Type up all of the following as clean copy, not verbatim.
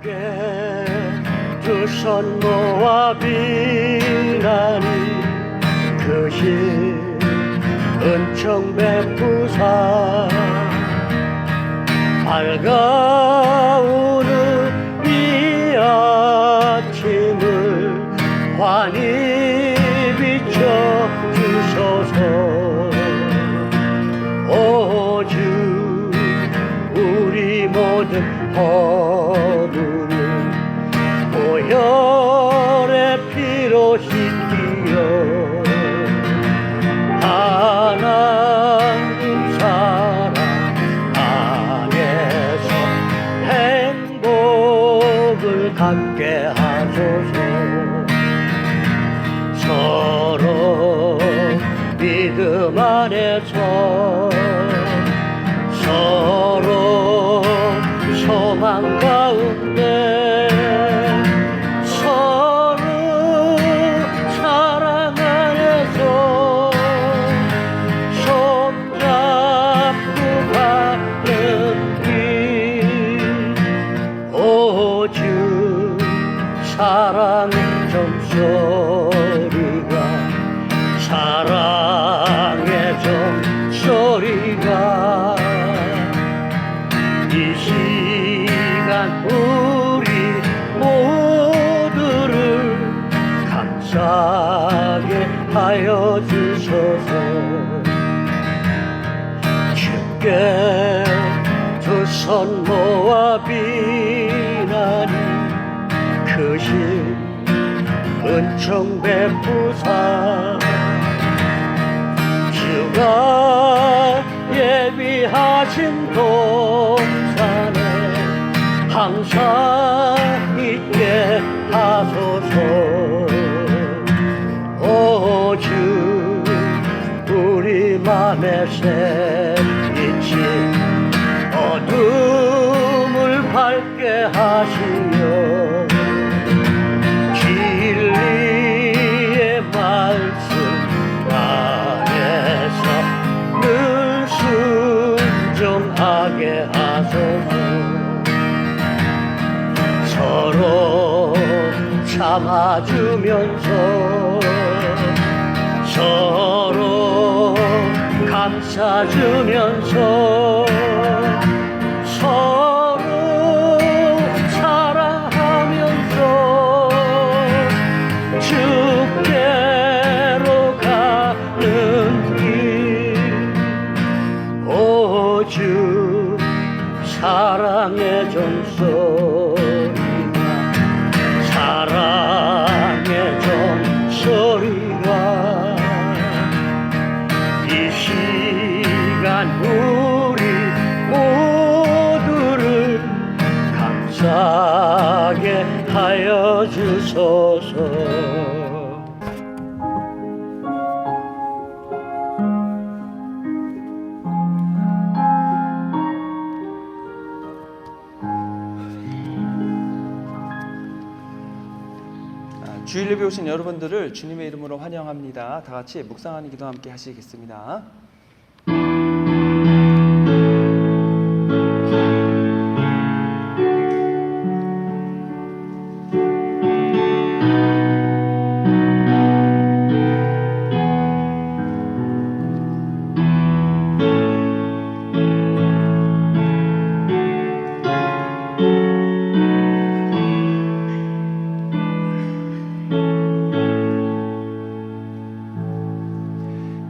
주께 두 손 모아 비나니 그 힘 은총 베푸사 밝아오는 이 아침을 환히 비춰 주소서. 오 주 우리 모든 허물을 보혈의 피로 씻기어 하나님 사랑 안에서 행복을 갖게 하소서. 서로 믿음 안에서 서로 소망 가운데 서로 사랑 안에서 손잡고 가는 길. 오 주 사랑의 종소리가 사랑의 종소리가 이 시간 우리 모두를 감사하게 하여 주소서. 주께 두 손 모아 비나니 그 힘 은총 베푸사 주가 예비하신 동산에 항상 있게 하소서. 오 주 우리 맘에 새빛이 어둠을 밝게 하시며 진리의 말씀 안에서 늘 순종하게 하소서. 서로 참아주면서 서로 감싸주면서 서로 사랑하면서 주께로 가는 길. 오 주 사랑의 종소리가 사랑의 종소리가 이 시간 우리 모두를 감사하게 하여 주소서. 주일 예배 오신 여러분들을 주님의 이름으로 환영합니다. 다 같이 묵상하는 기도 함께 하시겠습니다.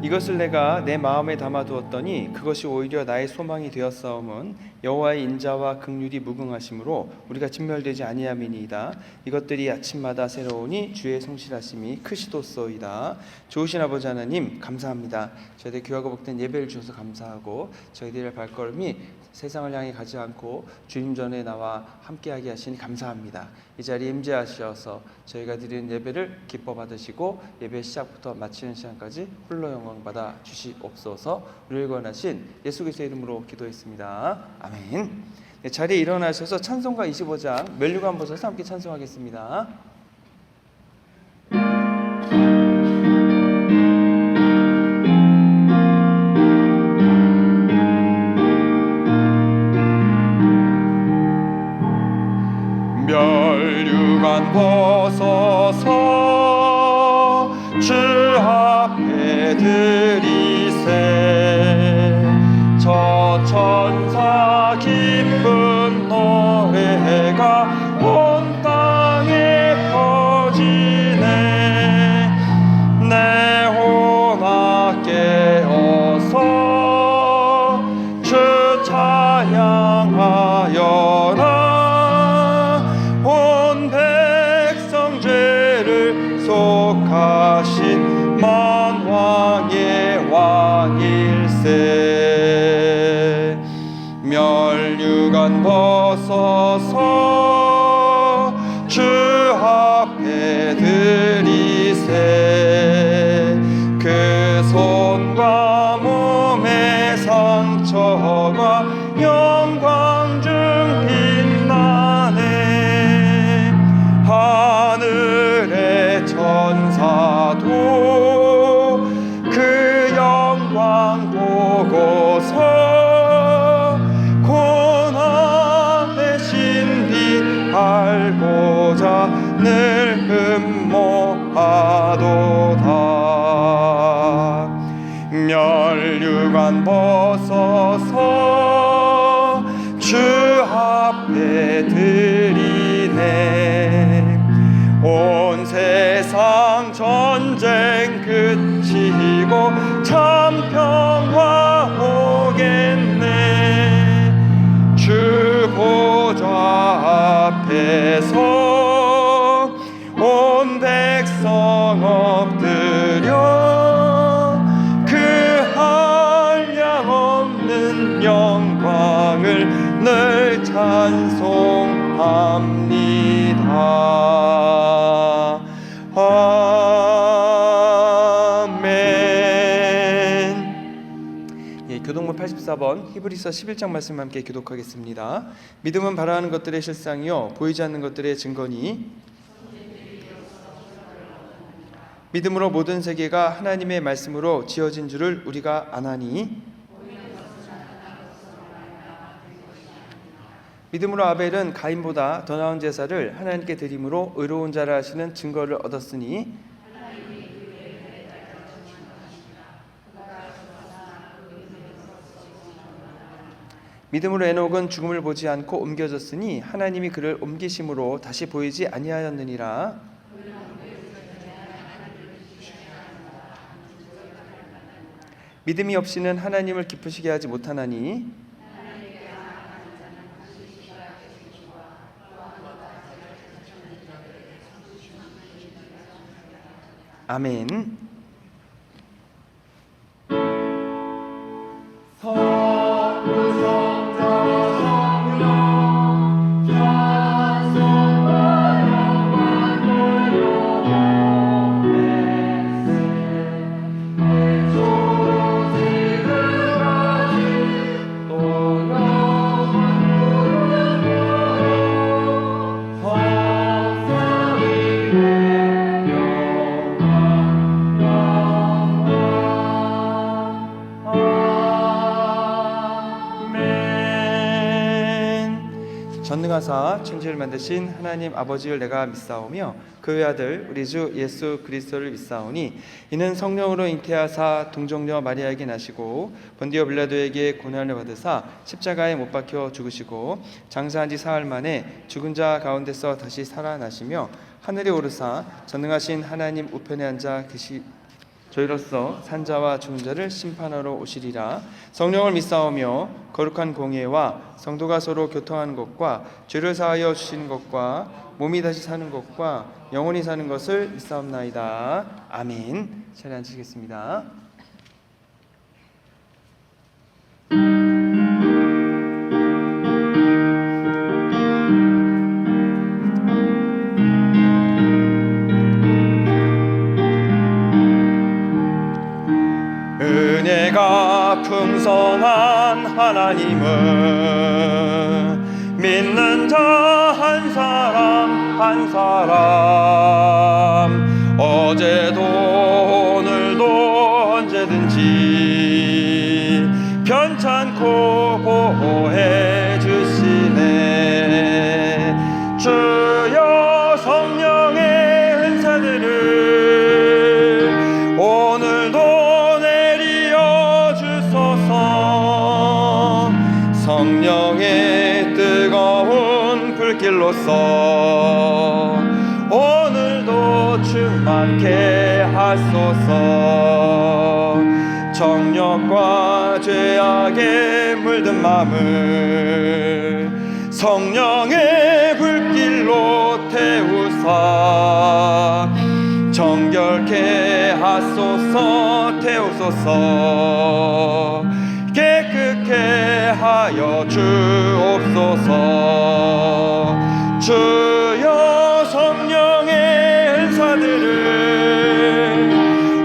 이것을 내가 내 마음에 담아두었더니 그것이 오히려 나의 소망이 되었사옴은 여호와의 인자와 긍휼이 무궁하심으로 우리가 진멸되지 아니함이니이다. 이것들이 아침마다 새로우니 주의 성실하심이 크시도소이다. 좋으신 아버지 하나님 감사합니다. 저희들 귀하고 복된 예배를 주셔서 감사하고 저희들의 발걸음이 세상을 향해 가지 않고 주님 전에 나와 함께하게 하시니 감사합니다. 이 자리에 임재하셔서 저희가 드리는 예배를 기뻐 받으시고 예배 시작부터 마치는 시간까지 홀로 영광 받아 주시옵소서. 우리를 구원하신 예수 그리스도의 이름으로 기도했습니다. 아멘. 네, 자리에 일어나셔서 찬송가 25장 멜류관 보셔서 함께 찬송하겠습니다. 멸류관 벗어서 주 앞에 드리세. 저 천사 기쁜 노래가 온 땅에 퍼지네. 내 혼아 깨어서 주 찬양하여라. 온 백성 죄를 속하신 만왕의 왕일세. 멸류관 벗어서 주 앞에 드리세. 그 손과 몸의 상처가 영광 중 빛나네. 하늘의 천사도 그 영광 보고서 고난의 신비 알고자 늘 흠모하도다. 멸류관 벗어서 주 앞에 드리네. 온 세상 전쟁 그치고 참 평화 오겠네. 주 보좌 앞에서 온 백성 엎드려 그 한량없는 영광을 늘 찬송합니다. 아멘. 교독문 84번 히브리서 11장 말씀 함께 교독하겠습니다. 믿음은 바라는 것들의 실상이요 보이지 않는 것들의 증거니 믿음으로 모든 세계가 하나님의 말씀으로 지어진 줄을 우리가 아나니. 믿음으로 아벨은 가인보다 더 나은 제사를 하나님께 드림으로 의로운 자라 하시는 증거를 얻었으니 믿음으로 에녹은 죽음을 보지 않고 옮겨졌으니 하나님이 그를 옮기심으로 다시 보이지 아니하였느니라. 믿음이 없이는 하나님을 기쁘시게 하지 못하나니 아멘. 전능하사 천지를 만드신 하나님 아버지를 내가 믿사오며 그 외아들 우리 주 예수 그리스도를 믿사오니 이는 성령으로 잉태하사 동정녀 마리아에게 나시고 본디오 빌라도에게 고난을 받으사 십자가에 못 박혀 죽으시고 장사한 지 사흘 만에 죽은 자 가운데서 다시 살아나시며 하늘에 오르사 전능하신 하나님 우편에 앉아 저희로서 산자와 죽은 자를 심판하러 오시리라. 성령을 믿사오며 거룩한 공예와 성도가 서로 교통하는 것과 죄를 사하여 주시는 것과 몸이 다시 사는 것과 영원히 사는 것을 믿사옵나이다. 아멘. 자리에 앉으시겠습니다. 은혜가 풍성한 하나님은 믿는 자 한 사람 한 사람 어제도 오늘도 언제든지 편찮고 보호해 주시네. 주 불길로서 오늘도 충만케 하소서. 정욕과 죄악에 물든 마음을 성령의 불길로 태우사 정결케 하소서. 태우소서. 깨끗게 하여 주옵소서. 주여 성령의 은사들을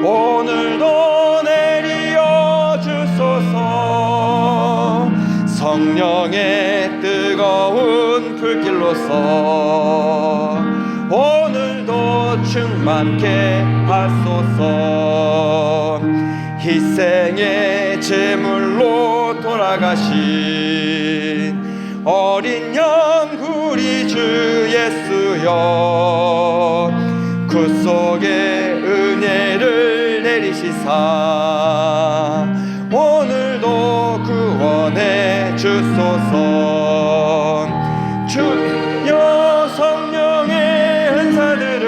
오늘도 내리어 주소서. 성령의 뜨거운 불길로서 오늘도 충만케 하소서. 희생의 제물로 돌아가신 어린 양 우리 주 예수여, 구속의 은혜를 내리시사 오늘도 구원해 주소서. 주여 성령의 은사들을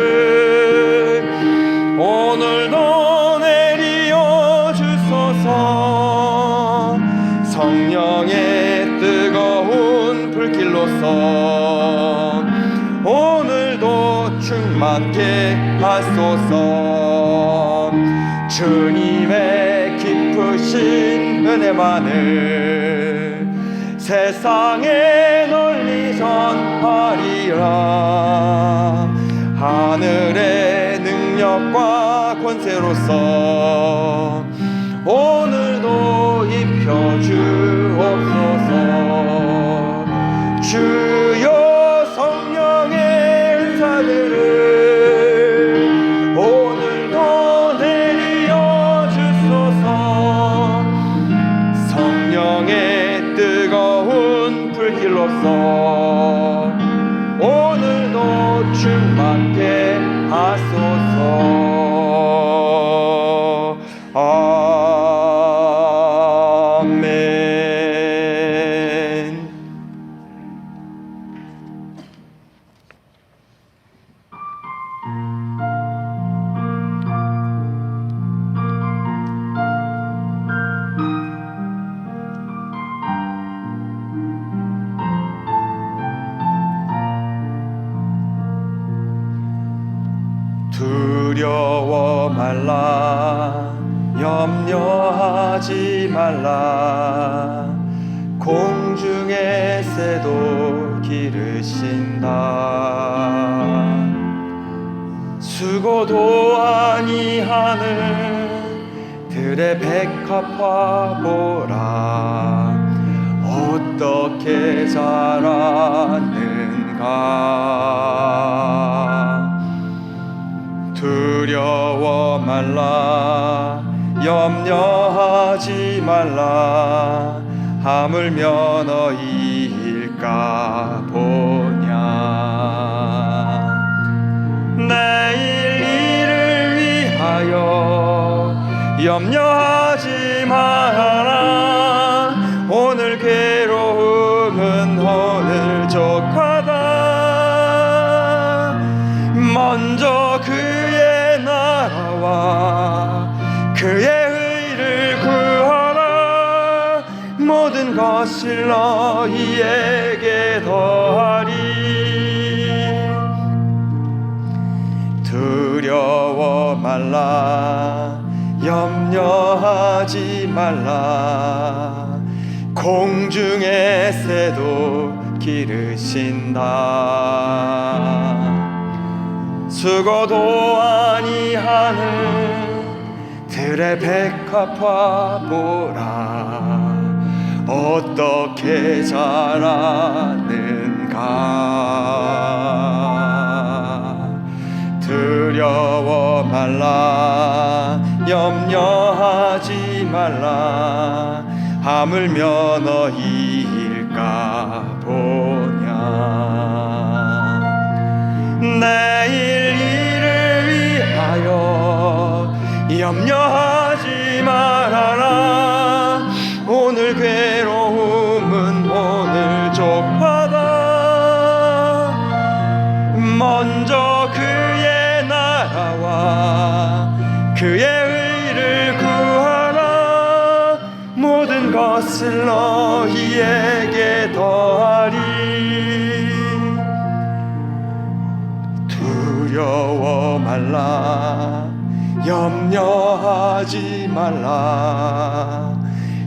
오늘도 내리어 주소서. 성령의 뜨거운 불길로서 오늘도 충만케 하소서. 주님의 깊으신 은혜만을 세상에 널리 전하리라. 하늘의 능력과 권세로서 오늘도 입혀 주옵소서. 주여 성령의 은사들을 오늘도 내리어 주소서. 성령의 뜨거운 불길로서 오늘도 충만케 하소서. 아멘. 두려워 말라, 염려하지 말라. 공중의 새도 기르신다. 수고도 아니하는 들의 백합화 보라. 어떻게 자라는가. 두려워 말라, 염려하지 말라. 하물며 너희일까 보냐. 내일 일을 위하여 염려하지 말아라. 오늘 괴로움은 오늘 족하다. 먼저 그의 나라와 그의 의를 구하라. 모든 것을 너희에게 더하리. 두려워 말라, 염려하지 말라. 공중의 새도 기르신다. 수고도 아니하는 들의 백합화 보라. 어떻게 자라는가. 두려워 말라, 염려하지 말라. 하물며 너희일까 보냐. 내일 일을 위하여 염려하지 말아라. 오늘 괴로움은 오늘 족하다. 것을 너희에게 더하리. 두려워 말라, 염려하지 말라.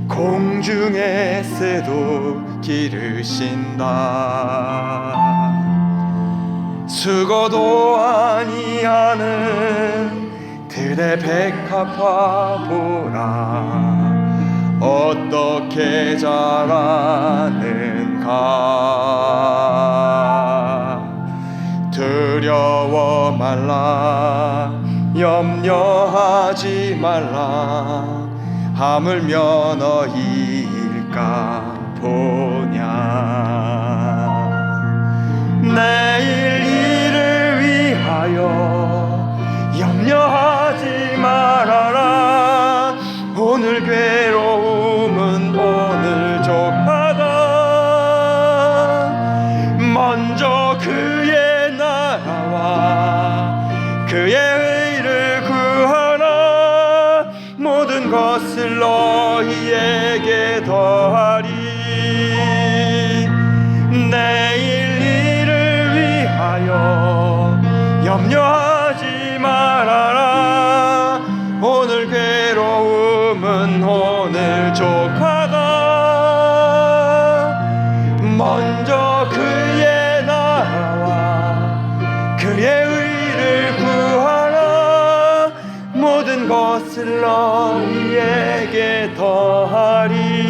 공중의 새도 기르신다. 수고도 아니하는 들의 백합화 보라, 어떻게 자라는가. 두려워 말라, 염려하지 말라. 하물며 너희일까 보냐. 내일 일을 위하여 염려하지 말아라. 오늘 괴로움은 오늘 족하다. 먼저 그의 나라와 그의 의를 구하라. 모든 것을 너희에게 더하리. 내일 일을 위하여 염려하지 말아라. 오늘 괴로움은 오늘 족하다. 먼저 그의 나라와 그의 의를 구하라. 모든 것을 너희에게 더하리.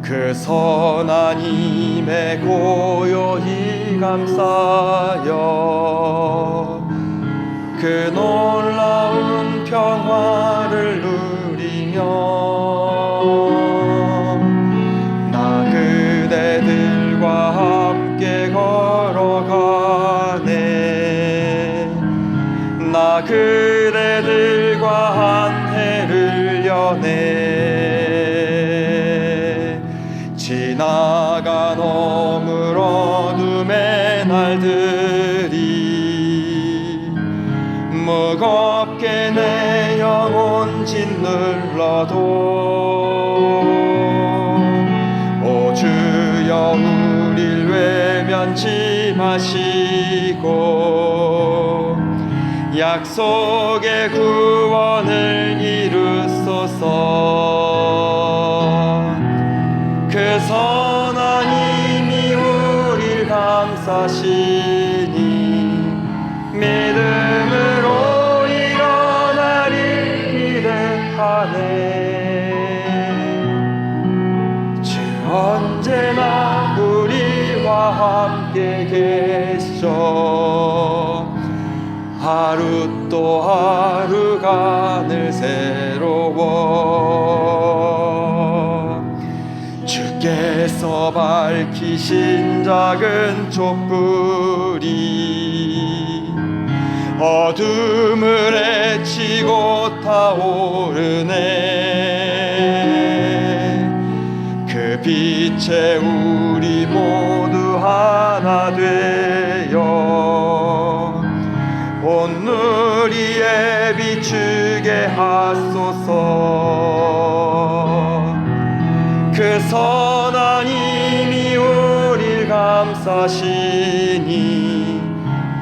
그 선한 힘에 고요히 감싸여 그 놀라운 평화를 누리며 나 그대들과 함께 걸어가네. 나 그대들과 한 해를 여네. 지나간 오물 어둠의 날들이 무겁게 내 영혼 짓눌러도 오 주여 우릴 외면치 마시고 약속의 구원을 이루소서. 그 선한 힘이 우릴 감싸시니 믿음으로 일어나리 기대하네. 주 언제나 우리와 함께 계셔. 하루 또 하루가 늘 새로워. 주께서 밝히신 작은 촛불이 어둠을 헤치고 타오르네. 그 빛에 우리 모두 하나 되어 온누리에 비추게 하소서. 그 선한 힘이 우릴 감싸시니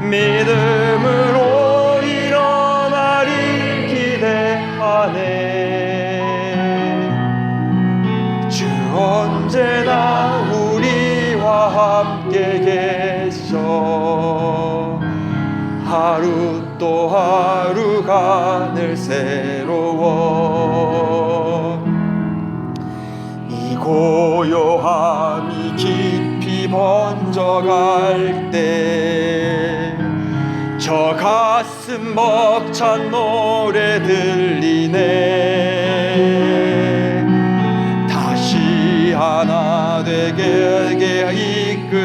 믿음으로 일어나리 기대하네. 주 언제나 우리와 함께 계셔. 하루 또 하루가 늘 새로워. 이 고요함이 깊이 번져갈 때 저 가슴 벅찬 노래 들리네. 다시 하나 되게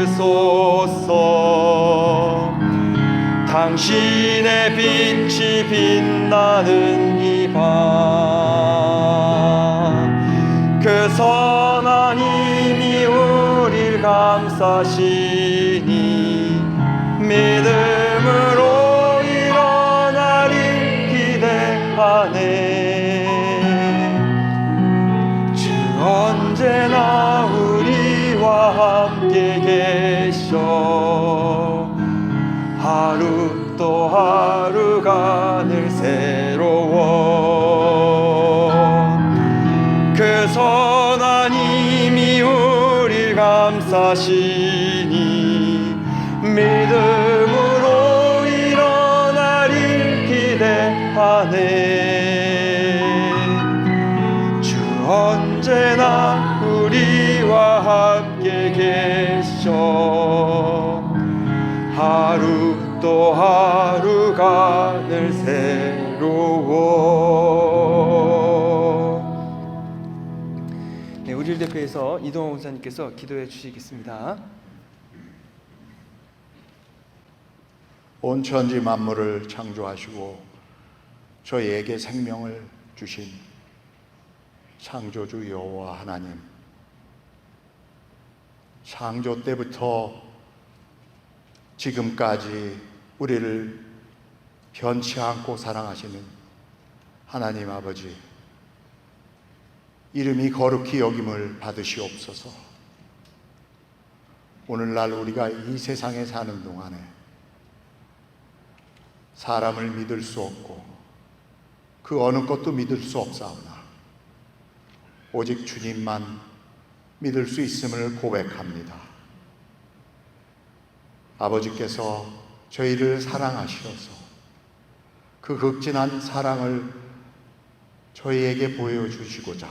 이끄소서. 당신의 빛이 빛 나는 이밤 그 선한 힘이 우릴 감싸시니 믿음으로 일어나리 기대하네. 주 언제나 우리와 함께 계셔 하루 또 하루가 늘 새로워. 그 선한 힘이 우릴 감싸시니 믿음으로 일어나릴 기대하네. 주 언제나 우리와 함께 계셔 하루 또 하루가 늘 새로워. 네, 우리를 대표해서 이동호 목사님께서 기도해 주시겠습니다. 온 천지 만물을 창조하시고 저희에게 생명을 주신 창조주 여호와 하나님, 창조 때부터 지금까지 우리를 변치 않고 사랑하시는 하나님 아버지, 이름이 거룩히 여김을 받으시옵소서. 오늘날 우리가 이 세상에 사는 동안에 사람을 믿을 수 없고 그 어느 것도 믿을 수 없사오나 오직 주님만 믿을 수 있음을 고백합니다. 아버지께서 저희를 사랑하셔서 그 극진한 사랑을 저희에게 보여주시고자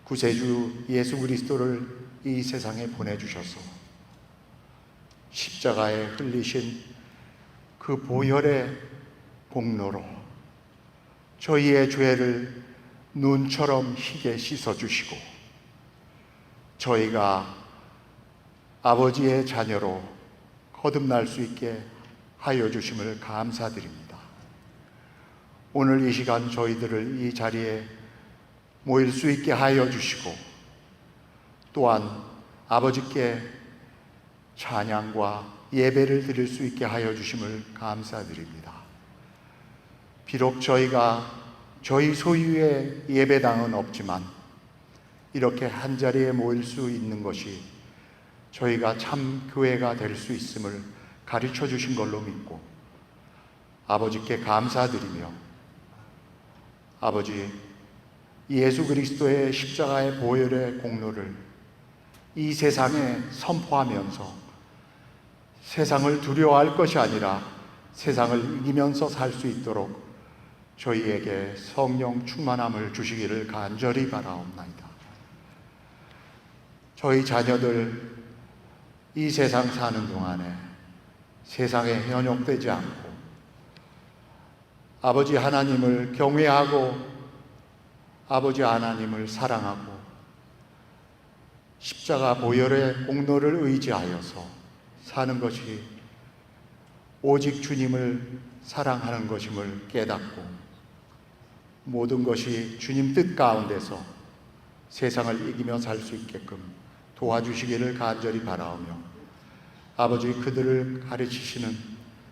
구세주 예수 그리스도를 이 세상에 보내주셔서 십자가에 흘리신 그 보혈의 공로로 저희의 죄를 눈처럼 희게 씻어주시고 저희가 아버지의 자녀로 거듭날 수 있게 하여 주심을 감사드립니다. 오늘 이 시간 저희들을 이 자리에 모일 수 있게 하여 주시고 또한 아버지께 찬양과 예배를 드릴 수 있게 하여 주심을 감사드립니다. 비록 저희가 저희 소유의 예배당은 없지만 이렇게 한자리에 모일 수 있는 것이 저희가 참 교회가 될 수 있음을 가르쳐 주신 걸로 믿고 아버지께 감사드리며 아버지 예수 그리스도의 십자가의 보혈의 공로를 이 세상에 선포하면서 세상을 두려워할 것이 아니라 세상을 이기면서 살 수 있도록 저희에게 성령 충만함을 주시기를 간절히 바라옵나이다. 저희 자녀들 이 세상 사는 동안에 세상에 현혹되지 않고 아버지 하나님을 경외하고 아버지 하나님을 사랑하고 십자가 보혈의 공로를 의지하여서 사는 것이 오직 주님을 사랑하는 것임을 깨닫고 모든 것이 주님 뜻 가운데서 세상을 이기며 살 수 있게끔 도와주시기를 간절히 바라오며 아버지 그들을 가르치시는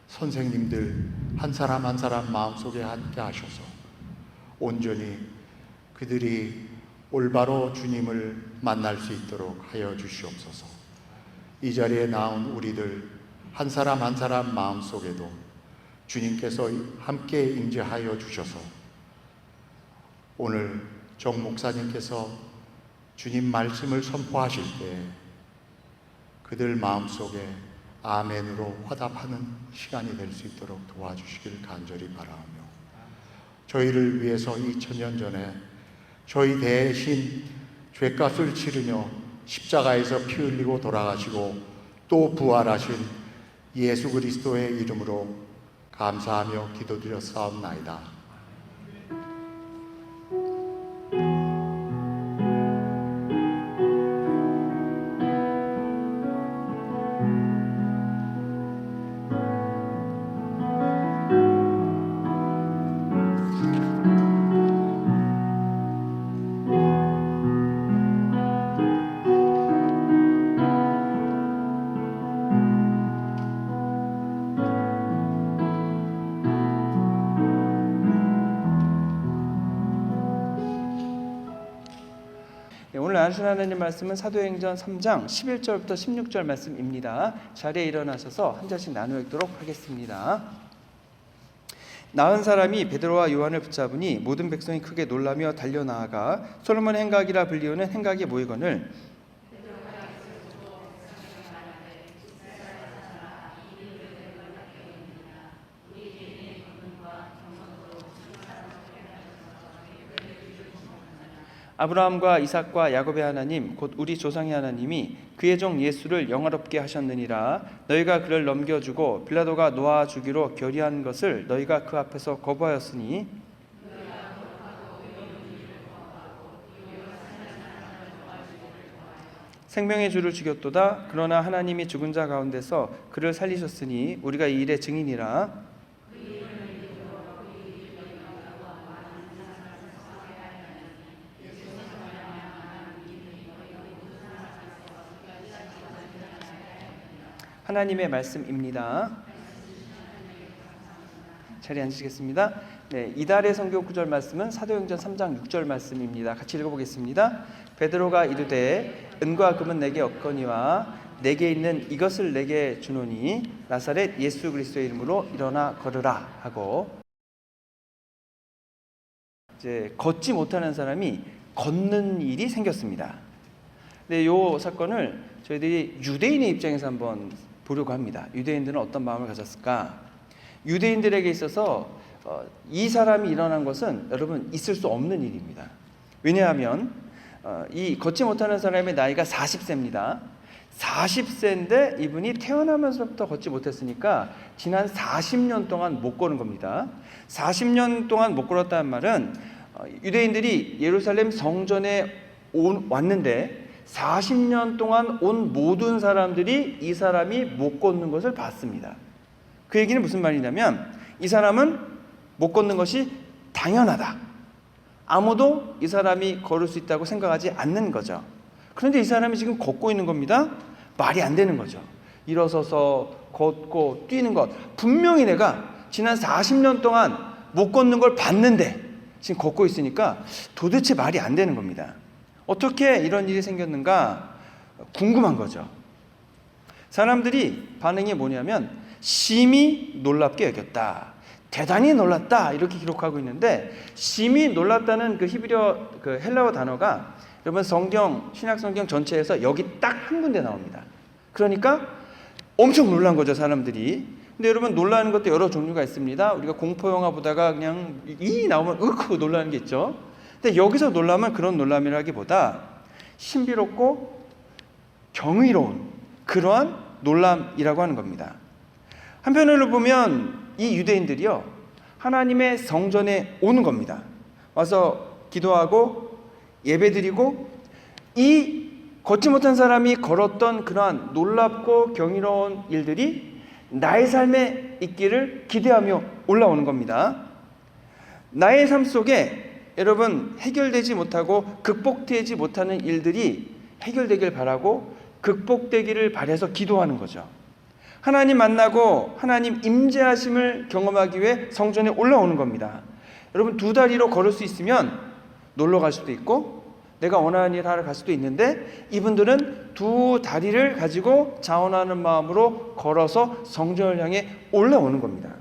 선생님들 한 사람 한 사람 마음속에 함께 하셔서 온전히 그들이 올바로 주님을 만날 수 있도록 하여 주시옵소서. 이 자리에 나온 우리들 한 사람 한 사람 마음속에도 주님께서 함께 임재하여 주셔서 오늘 정 목사님께서 주님 말씀을 선포하실 때 그들 마음속에 아멘으로 화답하는 시간이 될 수 있도록 도와주시기를 간절히 바라오며 저희를 위해서 2000년 전에 저희 대신 죄값을 치르며 십자가에서 피 흘리고 돌아가시고 또 부활하신 예수 그리스도의 이름으로 감사하며 기도드렸사옵나이다. 오늘 나누신 하나님 말씀은 사도행전 3장 11절부터 16절 말씀입니다. 자리에 일어나셔서 한 절씩 나누어 읽도록 하겠습니다. 나은 사람이 베드로와 요한을 붙잡으니 모든 백성이 크게 놀라며 달려나아가 솔로몬의 행각이라 불리우는 행각에 모이거늘 아브라함과 이삭과 야곱의 하나님 곧 우리 조상의 하나님이 그의 종 예수를 영화롭게 하셨느니라. 너희가 그를 넘겨주고 빌라도가 놓아 주기로 결의한 것을 너희가 그 앞에서 거부하였으니 생명의 주를 죽였도다. 그러나 하나님이 죽은 자 가운데서 그를 살리셨으니 우리가 이 일의 증인이라. 하나님의 말씀입니다. 자리에 앉으시겠습니다. 네, 이달의 성경 구절 말씀은 사도행전 3장 6절 말씀입니다. 같이 읽어보겠습니다. 베드로가 이르되 은과 금은 내게 없거니와 내게 있는 이것을 내게 주노니 나사렛 예수 그리스도의 이름으로 일어나 걸으라 하고, 이제 걷지 못하는 사람이 걷는 일이 생겼습니다. 네, 이 사건을 저희들이 유대인의 입장에서 한번 보려고 합니다. 유대인들은 어떤 마음을 가졌을까? 유대인들에게 있어서 이 사람이 일어난 것은 여러분 있을 수 없는 일입니다. 왜냐하면 이 걷지 못하는 사람의 나이가 40세입니다. 40세인데 이분이 태어나면서부터 걷지 못했으니까 지난 40년 동안 못 걸은 겁니다. 40년 동안 못 걸었다는 말은 유대인들이 예루살렘 성전에 왔는데 40년 동안 온 모든 사람들이 이 사람이 못 걷는 것을 봤습니다. 그 얘기는 무슨 말이냐면 이 사람은 못 걷는 것이 당연하다. 아무도 이 사람이 걸을 수 있다고 생각하지 않는 거죠. 그런데 이 사람이 지금 걷고 있는 겁니다. 말이 안 되는 거죠. 일어서서 걷고 뛰는 것. 분명히 내가 지난 40년 동안 못 걷는 걸 봤는데 지금 걷고 있으니까 도대체 말이 안 되는 겁니다. 어떻게 이런 일이 생겼는가 궁금한 거죠. 사람들이 반응이 뭐냐면 심히 놀랍게 여겼다, 대단히 놀랐다 이렇게 기록하고 있는데, 심히 놀랐다는 그 히브리어 그 헬라어 단어가 여러분 성경 신약 성경 전체에서 여기 딱 한 군데 나옵니다. 그러니까 엄청 놀란 거죠, 사람들이. 근데 여러분 놀라는 것도 여러 종류가 있습니다. 우리가 공포 영화 보다가 그냥 이 나오면 으크 놀라는 게 있죠. 근데 여기서 놀라면 그런 놀람이라기보다 신비롭고 경이로운 그러한 놀람이라고 하는 겁니다. 한편으로 보면 이 유대인들이요, 하나님의 성전에 오는 겁니다. 와서 기도하고 예배드리고 이 걷지 못한 사람이 걸었던 그러한 놀랍고 경이로운 일들이 나의 삶에 있기를 기대하며 올라오는 겁니다. 나의 삶 속에 여러분 해결되지 못하고 극복되지 못하는 일들이 해결되길 바라고 극복되기를 바라서 기도하는 거죠. 하나님 만나고 하나님 임재하심을 경험하기 위해 성전에 올라오는 겁니다. 여러분 두 다리로 걸을 수 있으면 놀러 갈 수도 있고 내가 원하는 일 하러 갈 수도 있는데, 이분들은 두 다리를 가지고 자원하는 마음으로 걸어서 성전을 향해 올라오는 겁니다.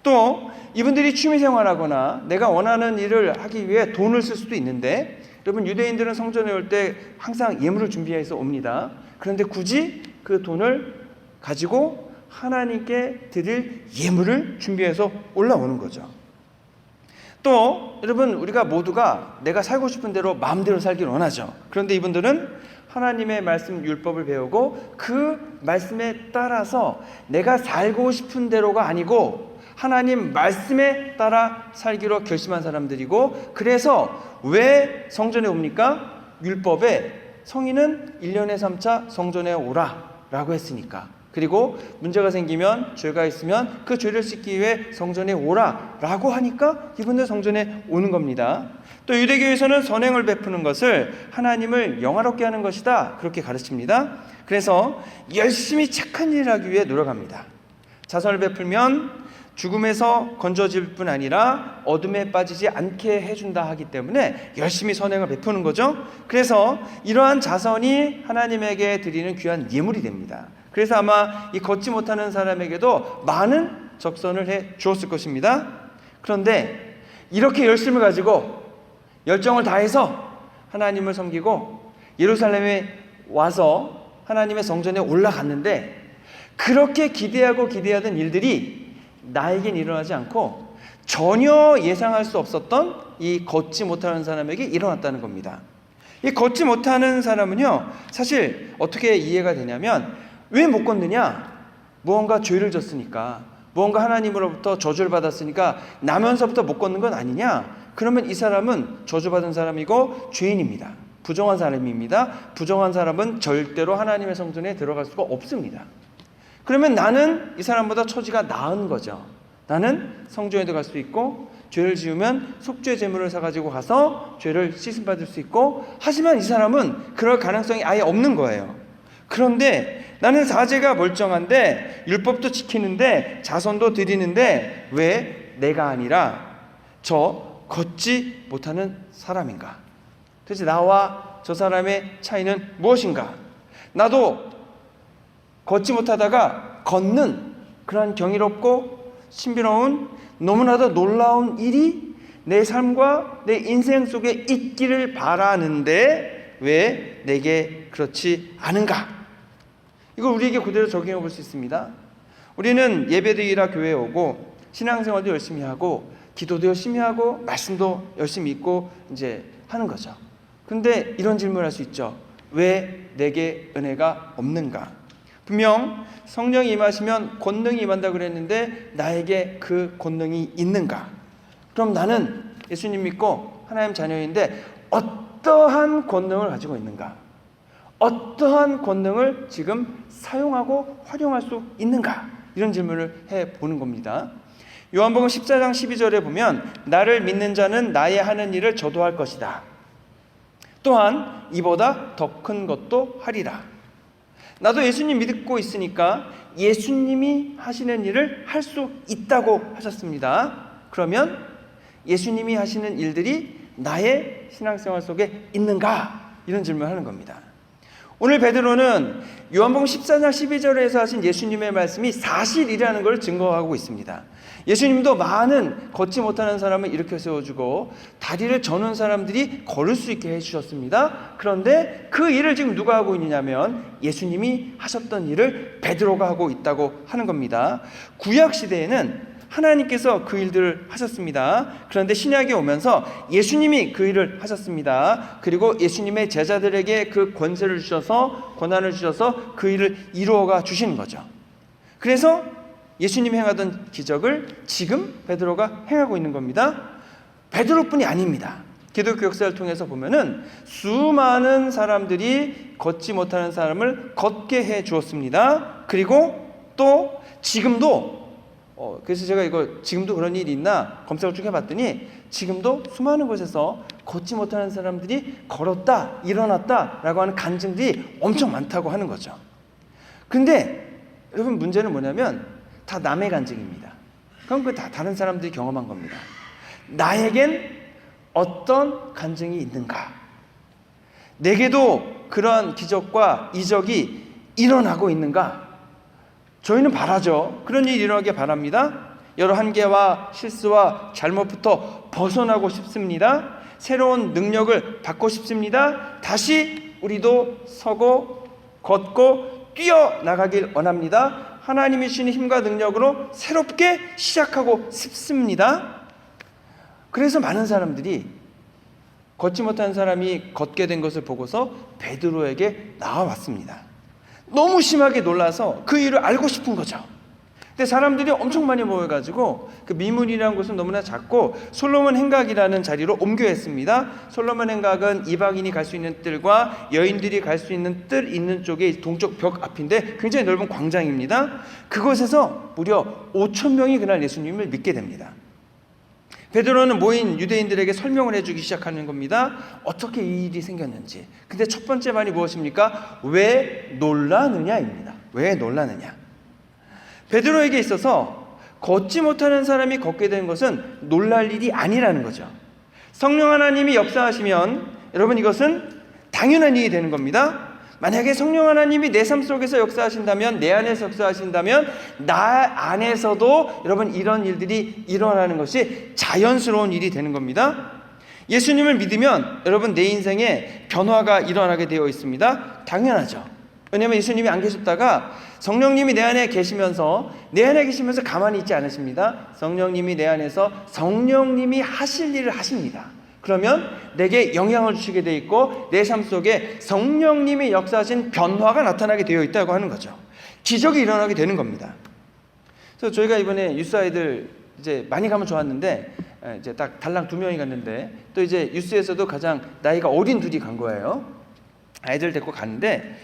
또 이분들이 취미생활하거나 내가 원하는 일을 하기 위해 돈을 쓸 수도 있는데, 여러분 유대인들은 성전에 올 때 항상 예물을 준비해서 옵니다. 그런데 굳이 그 돈을 가지고 하나님께 드릴 예물을 준비해서 올라오는 거죠. 또 여러분 우리가 모두가 내가 살고 싶은 대로 마음대로 살길 원하죠. 그런데 이분들은 하나님의 말씀 율법을 배우고 그 말씀에 따라서 내가 살고 싶은 대로가 아니고 하나님 말씀에 따라 살기로 결심한 사람들이고, 그래서 왜 성전에 옵니까? 율법에 성인은 1년에 3차 성전에 오라 라고 했으니까. 그리고 문제가 생기면 죄가 있으면 그 죄를 씻기 위해 성전에 오라 라고 하니까 이분들 성전에 오는 겁니다. 또 유대교에서는 선행을 베푸는 것을 하나님을 영화롭게 하는 것이다 그렇게 가르칩니다. 그래서 열심히 착한 일을 하기 위해 노력합니다. 자선을 베풀면 죽음에서 건져질 뿐 아니라 어둠에 빠지지 않게 해준다 하기 때문에 열심히 선행을 베푸는 거죠. 그래서 이러한 자선이 하나님에게 드리는 귀한 예물이 됩니다. 그래서 아마 이 걷지 못하는 사람에게도 많은 적선을 해 주었을 것입니다. 그런데 이렇게 열심을 가지고 열정을 다해서 하나님을 섬기고 예루살렘에 와서 하나님의 성전에 올라갔는데 그렇게 기대하던 일들이 나에겐 일어나지 않고 전혀 예상할 수 없었던 이 걷지 못하는 사람에게 일어났다는 겁니다. 이 걷지 못하는 사람은요, 사실 어떻게 이해가 되냐면 왜 못 걷느냐? 무언가 죄를 졌으니까, 무언가 하나님으로부터 저주를 받았으니까 나면서부터 못 걷는 건 아니냐? 그러면 이 사람은 저주받은 사람이고 죄인입니다. 부정한 사람입니다. 부정한 사람은 절대로 하나님의 성전에 들어갈 수가 없습니다. 그러면 나는 이 사람보다 처지가 나은 거죠. 나는 성전에도 갈 수 있고 죄를 지으면 속죄 제물을 사가지고 가서 죄를 씻음받을 수 있고, 하지만 이 사람은 그럴 가능성이 아예 없는 거예요. 그런데 나는 사제가 멀쩡한데 율법도 지키는데 자선도 드리는데 왜 내가 아니라 저 걷지 못하는 사람인가? 도대체 나와 저 사람의 차이는 무엇인가? 나도 걷지 못하다가 걷는 그런 경이롭고 신비로운 너무나도 놀라운 일이 내 삶과 내 인생 속에 있기를 바라는데 왜 내게 그렇지 않은가? 이걸 우리에게 그대로 적용해 볼 수 있습니다. 우리는 예배드리러 교회에 오고 신앙생활도 열심히 하고 기도도 열심히 하고 말씀도 열심히 읽고 이제 하는 거죠. 그런데 이런 질문을 할 수 있죠. 왜 내게 은혜가 없는가? 분명 성령이 임하시면 권능이 임한다고 그랬는데 나에게 그 권능이 있는가? 그럼 나는 예수님 믿고 하나님 자녀인데 어떠한 권능을 가지고 있는가? 어떠한 권능을 지금 사용하고 활용할 수 있는가? 이런 질문을 해보는 겁니다. 요한복음 14장 12절에 보면 나를 믿는 자는 나의 하는 일을 저도 할 것이다. 또한 이보다 더 큰 것도 하리라. 나도 예수님 믿고 있으니까 예수님이 하시는 일을 할 수 있다고 하셨습니다. 그러면 예수님이 하시는 일들이 나의 신앙생활 속에 있는가? 이런 질문을 하는 겁니다. 오늘 베드로는 요한복음 14장 12절에서 하신 예수님의 말씀이 사실이라는 걸 증거하고 있습니다. 예수님도 많은 걷지 못하는 사람을 일으켜 세워주고 다리를 저는 사람들이 걸을 수 있게 해주셨습니다. 그런데 그 일을 지금 누가 하고 있느냐면 예수님이 하셨던 일을 베드로가 하고 있다고 하는 겁니다. 구약시대에는 하나님께서 그 일들을 하셨습니다. 그런데 신약에 오면서 예수님이 그 일을 하셨습니다. 그리고 예수님의 제자들에게 그 권세를 주셔서, 권한을 주셔서 그 일을 이루어가 주시는 거죠. 그래서 예수님이 행하던 기적을 지금 베드로가 행하고 있는 겁니다. 베드로뿐이 아닙니다. 기독교 역사를 통해서 보면은 수많은 사람들이 걷지 못하는 사람을 걷게 해 주었습니다. 그리고 또 지금도 그래서 제가 이거 지금도 그런 일이 있나 검색을 쭉 해봤더니 지금도 수많은 곳에서 걷지 못하는 사람들이 걸었다, 일어났다 라고 하는 간증들이 엄청 많다고 하는 거죠. 근데 여러분 문제는 뭐냐면 다 남의 간증입니다. 그럼 그 다 다른 사람들이 경험한 겁니다. 나에겐 어떤 간증이 있는가? 내게도 그러한 기적과 이적이 일어나고 있는가? 저희는 바라죠. 그런 일이 일어나길 바랍니다. 여러 한계와 실수와 잘못부터 벗어나고 싶습니다. 새로운 능력을 받고 싶습니다. 다시 우리도 서고 걷고 뛰어나가길 원합니다. 하나님이 주시는 힘과 능력으로 새롭게 시작하고 싶습니다. 그래서 많은 사람들이 걷지 못한 사람이 걷게 된 것을 보고서 베드로에게 나와왔습니다. 너무 심하게 놀라서 그 일을 알고 싶은 거죠. 근데 사람들이 엄청 많이 모여가지고 그 미문이라는 곳은 너무나 작고 솔로몬 행각이라는 자리로 옮겨했습니다. 솔로몬 행각은 이방인이 갈 수 있는 뜰과 여인들이 갈 수 있는 뜰 있는 쪽에 동쪽 벽 앞인데 굉장히 넓은 광장입니다. 그곳에서 무려 5,000명이 그날 예수님을 믿게 됩니다. 베드로는 모인 유대인들에게 설명을 해주기 시작하는 겁니다. 어떻게 이 일이 생겼는지. 근데 첫 번째 말이 무엇입니까? 왜 놀라느냐입니다. 왜 놀라느냐? 베드로에게 있어서 걷지 못하는 사람이 걷게 된 것은 놀랄 일이 아니라는 거죠. 성령 하나님이 역사하시면 여러분 이것은 당연한 일이 되는 겁니다. 만약에 성령 하나님이 내 삶 속에서 역사하신다면, 내 안에서 역사하신다면 나 안에서도 여러분 이런 일들이 일어나는 것이 자연스러운 일이 되는 겁니다. 예수님을 믿으면 여러분 내 인생에 변화가 일어나게 되어 있습니다. 당연하죠. 왜냐하면 예수님이 안 계셨다가 성령님이 내 안에 계시면서 가만히 있지 않으십니다. 성령님이 내 안에서 성령님이 하실 일을 하십니다. 그러면 내게 영향을 주시게 되어 있고 내 삶 속에 성령님이 역사하신 변화가 나타나게 되어 있다고 하는 거죠. 기적이 일어나게 되는 겁니다. 그래서 저희가 이번에 유스 아이들 이제 많이 가면 좋았는데 이제 딱 달랑 2명이 갔는데 또 이제 유스에서도 가장 나이가 어린 둘이 간 거예요. 아이들 데리고 갔는데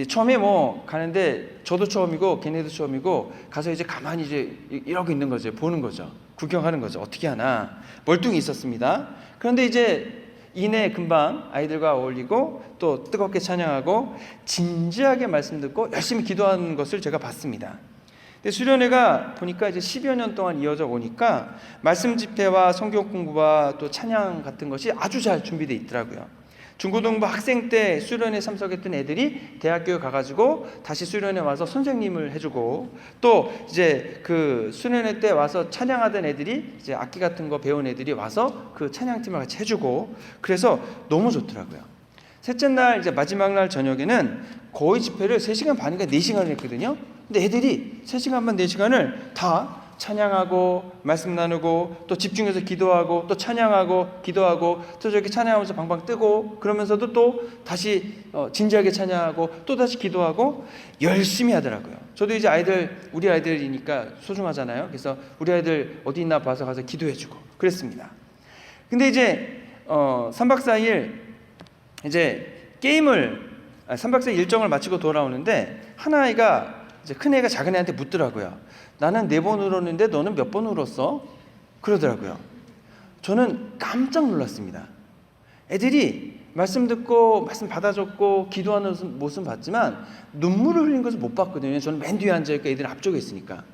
처음에 뭐 가는데 저도 처음이고 걔네도 처음이고 가서 이제 가만히 이제 이러고 있는 거죠. 보는 거죠. 구경하는 거죠. 어떻게 하나 멀뚱히 있었습니다. 그런데 이제 이내 금방 아이들과 어울리고 또 뜨겁게 찬양하고 진지하게 말씀 듣고 열심히 기도하는 것을 제가 봤습니다. 근데 수련회가 보니까 이제 10여 년 동안 이어져 오니까 말씀 집회와 성경 공부와 또 찬양 같은 것이 아주 잘 준비되어 있더라고요. 중고등부 학생 때 수련회 참석했던 애들이 대학교에 가가지고 다시 수련회 와서 선생님을 해주고 또 이제 그 수련회 때 와서 찬양하던 애들이 이제 악기 같은 거 배운 애들이 와서 그 찬양팀을 같이 해주고 그래서 너무 좋더라고요. 셋째 날 이제 마지막 날 저녁에는 거의 집회를 3시간 반인가 4시간을 했거든요. 근데 애들이 3시간 반 4시간을 다 찬양하고 말씀 나누고 또 집중해서 기도하고 또 찬양하고 기도하고 또 저렇게 찬양하면서 방방 뜨고 그러면서도 또 다시 진지하게 찬양하고 또 다시 기도하고 열심히 하더라고요. 저도 이제 우리 아이들이니까 소중하잖아요. 그래서 우리 아이들 어디 있나 봐서 가서 기도해주고 그랬습니다. 근데 이제 3박 4일 이제 게임을 3박 4일 일정을 마치고 돌아오는데 한 아이가 이제 큰 애가 작은 애한테 묻더라고요. 나는 4번 울었는데 너는 몇 번 울었어? 그러더라고요. 저는 깜짝 놀랐습니다. 애들이 말씀 듣고 말씀 받아줬고 기도하는 모습 봤지만 눈물을 흘린 것을 못 봤거든요. 저는 맨 뒤에 앉아있고 애들은 앞쪽에 있으니까.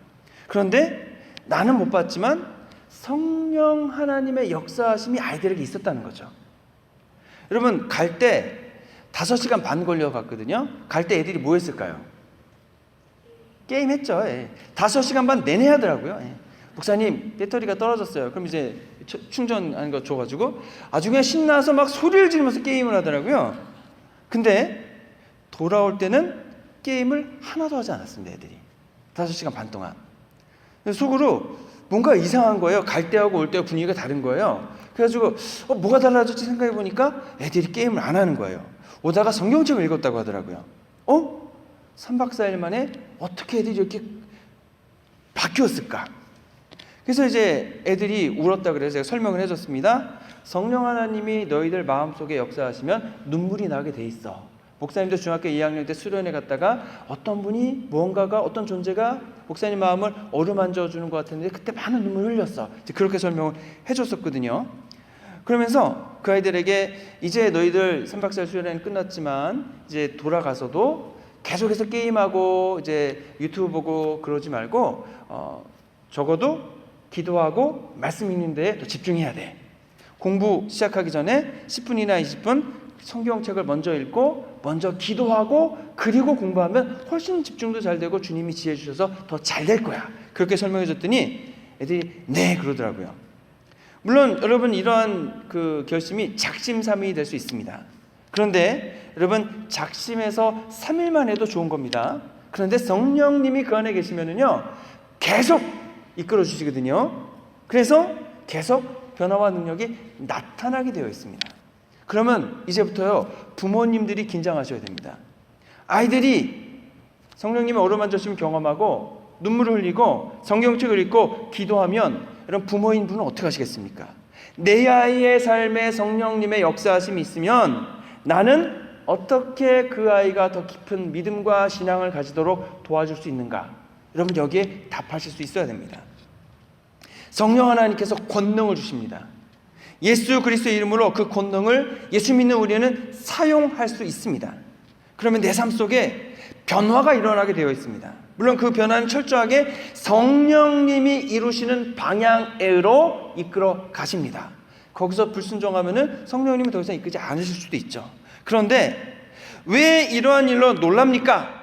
그런데 나는 못 봤지만 성령 하나님의 역사하심이 아이들에게 있었다는 거죠. 여러분 갈 때 5시간 반 걸려갔거든요. 갈 때 애들이 뭐 했을까요? 게임 했죠. 5시간 반 내내 하더라고요. 목사님 배터리가 떨어졌어요. 그럼 이제 충전하는 거 줘가지고 아주 그냥 신나서 막 소리를 지르면서 게임을 하더라고요. 근데 돌아올 때는 게임을 하나도 하지 않았습니다. 애들이 5시간 반 동안. 속으로 뭔가 이상한 거예요. 갈 때하고 올 때하고 분위기가 다른 거예요. 그래가지고 뭐가 달라졌지 생각해 보니까 애들이 게임을 안 하는 거예요. 오다가 성경책을 읽었다고 하더라고요. 3박 4일 만에 어떻게 애들이 이렇게 바뀌었을까? 그래서 이제 애들이 울었다 그래서 제가 설명을 해줬습니다. 성령 하나님이 너희들 마음속에 역사하시면 눈물이 나게 돼 있어. 목사님도 중학교 2학년 때 수련회 갔다가 어떤 분이 무언가가 어떤 존재가 목사님 마음을 어루만져 주는 것 같았는데 그때 많은 눈물을 흘렸어. 이제 그렇게 설명을 해줬었거든요. 그러면서 그 아이들에게 이제 너희들 3박 4일 수련회는 끝났지만 이제 돌아가서도 계속해서 게임하고 이제 유튜브 보고 그러지 말고 적어도 기도하고 말씀 읽는 데에 더 집중해야 돼. 공부 시작하기 전에 10분이나 20분 성경책을 먼저 읽고 먼저 기도하고 그리고 공부하면 훨씬 집중도 잘 되고 주님이 지혜 주셔서 더 잘 될 거야. 그렇게 설명해 줬더니 애들이 네 그러더라고요. 물론 여러분 이러한 그 결심이 작심삼일이 될 수 있습니다. 그런데 여러분 작심해서 3일만 해도 좋은 겁니다. 그런데 성령님이 그 안에 계시면은요 계속 이끌어 주시거든요. 그래서 계속 변화와 능력이 나타나게 되어 있습니다. 그러면 이제부터요 부모님들이 긴장하셔야 됩니다. 아이들이 성령님의 어루만져심 경험하고 눈물을 흘리고 성경책을 읽고 기도하면 여러분 부모인 분은 어떻게 하시겠습니까? 내 아이의 삶에 성령님의 역사하심이 있으면 나는 어떻게 그 아이가 더 깊은 믿음과 신앙을 가지도록 도와줄 수 있는가? 여러분 여기에 답하실 수 있어야 됩니다. 성령 하나님께서 권능을 주십니다. 예수 그리스도의 이름으로 그 권능을 예수 믿는 우리는 사용할 수 있습니다. 그러면 내 삶 속에 변화가 일어나게 되어 있습니다. 물론 그 변화는 철저하게 성령님이 이루시는 방향으로 이끌어 가십니다. 거기서 불순종하면은 성령님이 더 이상 이끌지 않으실 수도 있죠. 그런데 왜 이러한 일로 놀랍니까?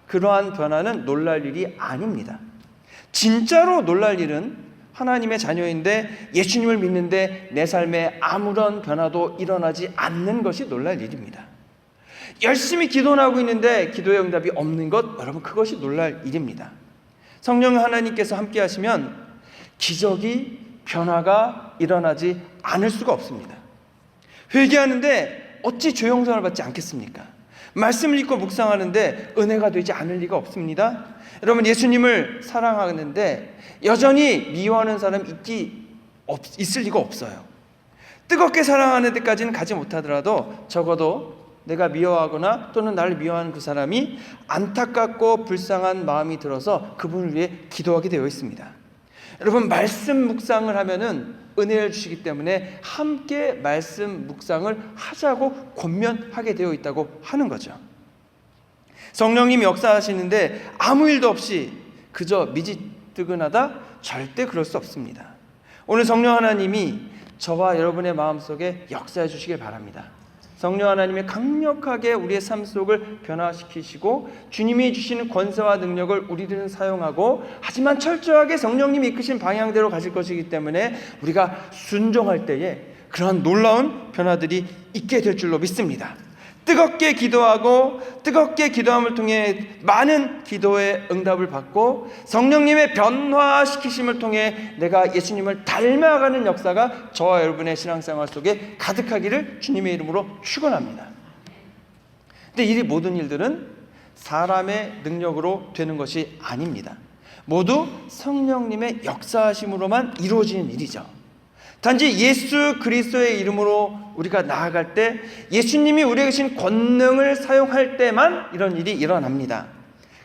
그러한 변화는 놀랄 일이 아닙니다. 진짜로 놀랄 일은 하나님의 자녀인데 예수님을 믿는데 내 삶에 아무런 변화도 일어나지 않는 것이 놀랄 일입니다. 열심히 기도는 하고 있는데 기도의 응답이 없는 것, 여러분 그것이 놀랄 일입니다. 성령 하나님께서 함께 하시면 기적이, 변화가 일어나지 않을 수가 없습니다. 회개하는데 어찌 죄용서를 받지 않겠습니까? 말씀을 읽고 묵상하는데 은혜가 되지 않을 리가 없습니다. 여러분 예수님을 사랑하는데 여전히 미워하는 사람이 있을 리가 없어요. 뜨겁게 사랑하는 데까지는 가지 못하더라도 적어도 내가 미워하거나 또는 나를 미워하는 그 사람이 안타깝고 불쌍한 마음이 들어서 그분을 위해 기도하게 되어 있습니다. 여러분 말씀 묵상을 하면은 은혜를 주시기 때문에 함께 말씀 묵상을 하자고 권면하게 되어 있다고 하는 거죠. 성령님이 역사하시는데 아무 일도 없이 그저 미지뜨근하다? 절대 그럴 수 없습니다. 오늘 성령 하나님이 저와 여러분의 마음속에 역사해 주시길 바랍니다. 성령 하나님이 강력하게 우리의 삶 속을 변화시키시고 주님이 주시는 권세와 능력을 우리들은 사용하고, 하지만 철저하게 성령님이 이끄신 방향대로 가실 것이기 때문에 우리가 순종할 때에 그러한 놀라운 변화들이 있게 될 줄로 믿습니다. 뜨겁게 기도하고 뜨겁게 기도함을 통해 많은 기도의 응답을 받고 성령님의 변화시키심을 통해 내가 예수님을 닮아가는 역사가 저와 여러분의 신앙생활 속에 가득하기를 주님의 이름으로 축원합니다. 근데 이 모든 일들은 사람의 능력으로 되는 것이 아닙니다. 모두 성령님의 역사하심으로만 이루어지는 일이죠. 단지 예수 그리스도의 이름으로 우리가 나아갈 때, 예수님이 우리에게 주신 권능을 사용할 때만 이런 일이 일어납니다.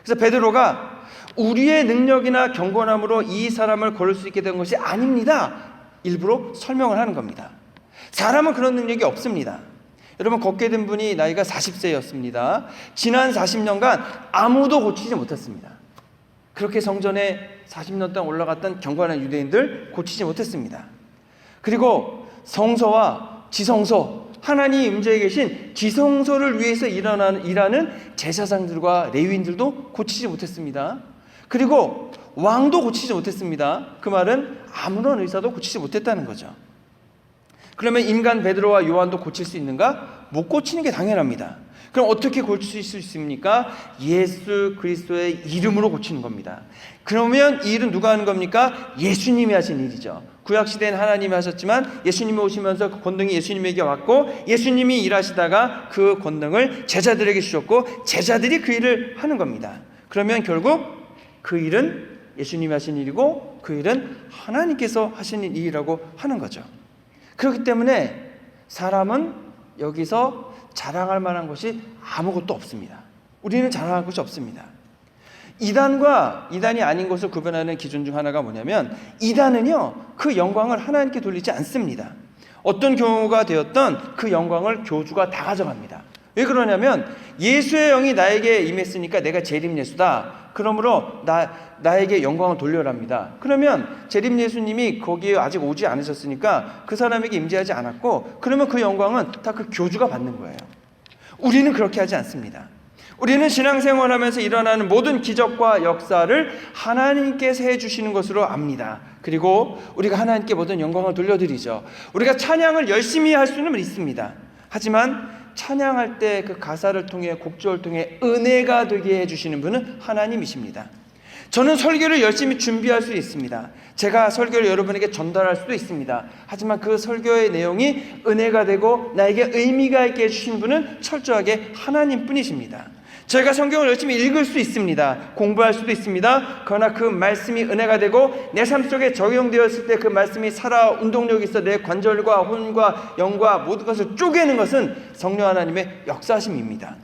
그래서 베드로가 우리의 능력이나 경건함으로 이 사람을 걸을 수 있게 된 것이 아닙니다, 일부러 설명을 하는 겁니다. 사람은 그런 능력이 없습니다. 여러분 걷게 된 분이 나이가 40세였습니다. 지난 40년간 아무도 고치지 못했습니다. 그렇게 성전에 40년 동안 올라갔던 경건한 유대인들 고치지 못했습니다. 그리고 성소와 지성소, 하나님 임재에 계신 지성소를 위해서 일하는 제사장들과 레위인들도 고치지 못했습니다. 그리고 왕도 고치지 못했습니다. 그 말은 아무런 의사도 고치지 못했다는 거죠. 그러면 인간 베드로와 요한도 고칠 수 있는가? 못 고치는 게 당연합니다. 그럼 어떻게 고칠 수 있습니까? 예수 그리스도의 이름으로 고치는 겁니다. 그러면 이 일은 누가 하는 겁니까? 예수님이 하신 일이죠. 구약시대엔 하나님이 하셨지만 예수님이 오시면서 그 권능이 예수님에게 왔고, 예수님이 일하시다가 그 권능을 제자들에게 주셨고 제자들이 그 일을 하는 겁니다. 그러면 결국 그 일은 예수님이 하신 일이고 그 일은 하나님께서 하시는 일이라고 하는 거죠. 그렇기 때문에 사람은 여기서 자랑할 만한 것이 아무것도 없습니다. 우리는 자랑할 것이 없습니다. 이단과 이단이 아닌 것을 구분하는 기준 중 하나가 뭐냐면, 이단은요 그 영광을 하나님께 돌리지 않습니다. 어떤 경우가 되었던 그 영광을 교주가 다 가져갑니다. 왜 그러냐면 예수의 영이 나에게 임했으니까 내가 재림예수다. 그러므로 나에게 영광을 돌려랍니다. 그러면 재림예수님이 거기에 아직 오지 않으셨으니까 그 사람에게 임재하지 않았고, 그러면 그 영광은 다 그 교주가 받는 거예요. 우리는 그렇게 하지 않습니다. 우리는 신앙생활하면서 일어나는 모든 기적과 역사를 하나님께서 해주시는 것으로 압니다. 그리고 우리가 하나님께 모든 영광을 돌려드리죠. 우리가 찬양을 열심히 할 수는 있습니다. 하지만 찬양할 때 그 가사를 통해, 곡조를 통해 은혜가 되게 해주시는 분은 하나님이십니다. 저는 설교를 열심히 준비할 수 있습니다. 제가 설교를 여러분에게 전달할 수도 있습니다. 하지만 그 설교의 내용이 은혜가 되고 나에게 의미가 있게 해주신 분은 철저하게 하나님뿐이십니다. 저희가 성경을 열심히 읽을 수 있습니다. 공부할 수도 있습니다. 그러나 그 말씀이 은혜가 되고 내 삶 속에 적용되었을 때 그 말씀이 살아 운동력이 있어 내 관절과 혼과 영과 모든 것을 쪼개는 것은 성령 하나님의 역사하심입니다.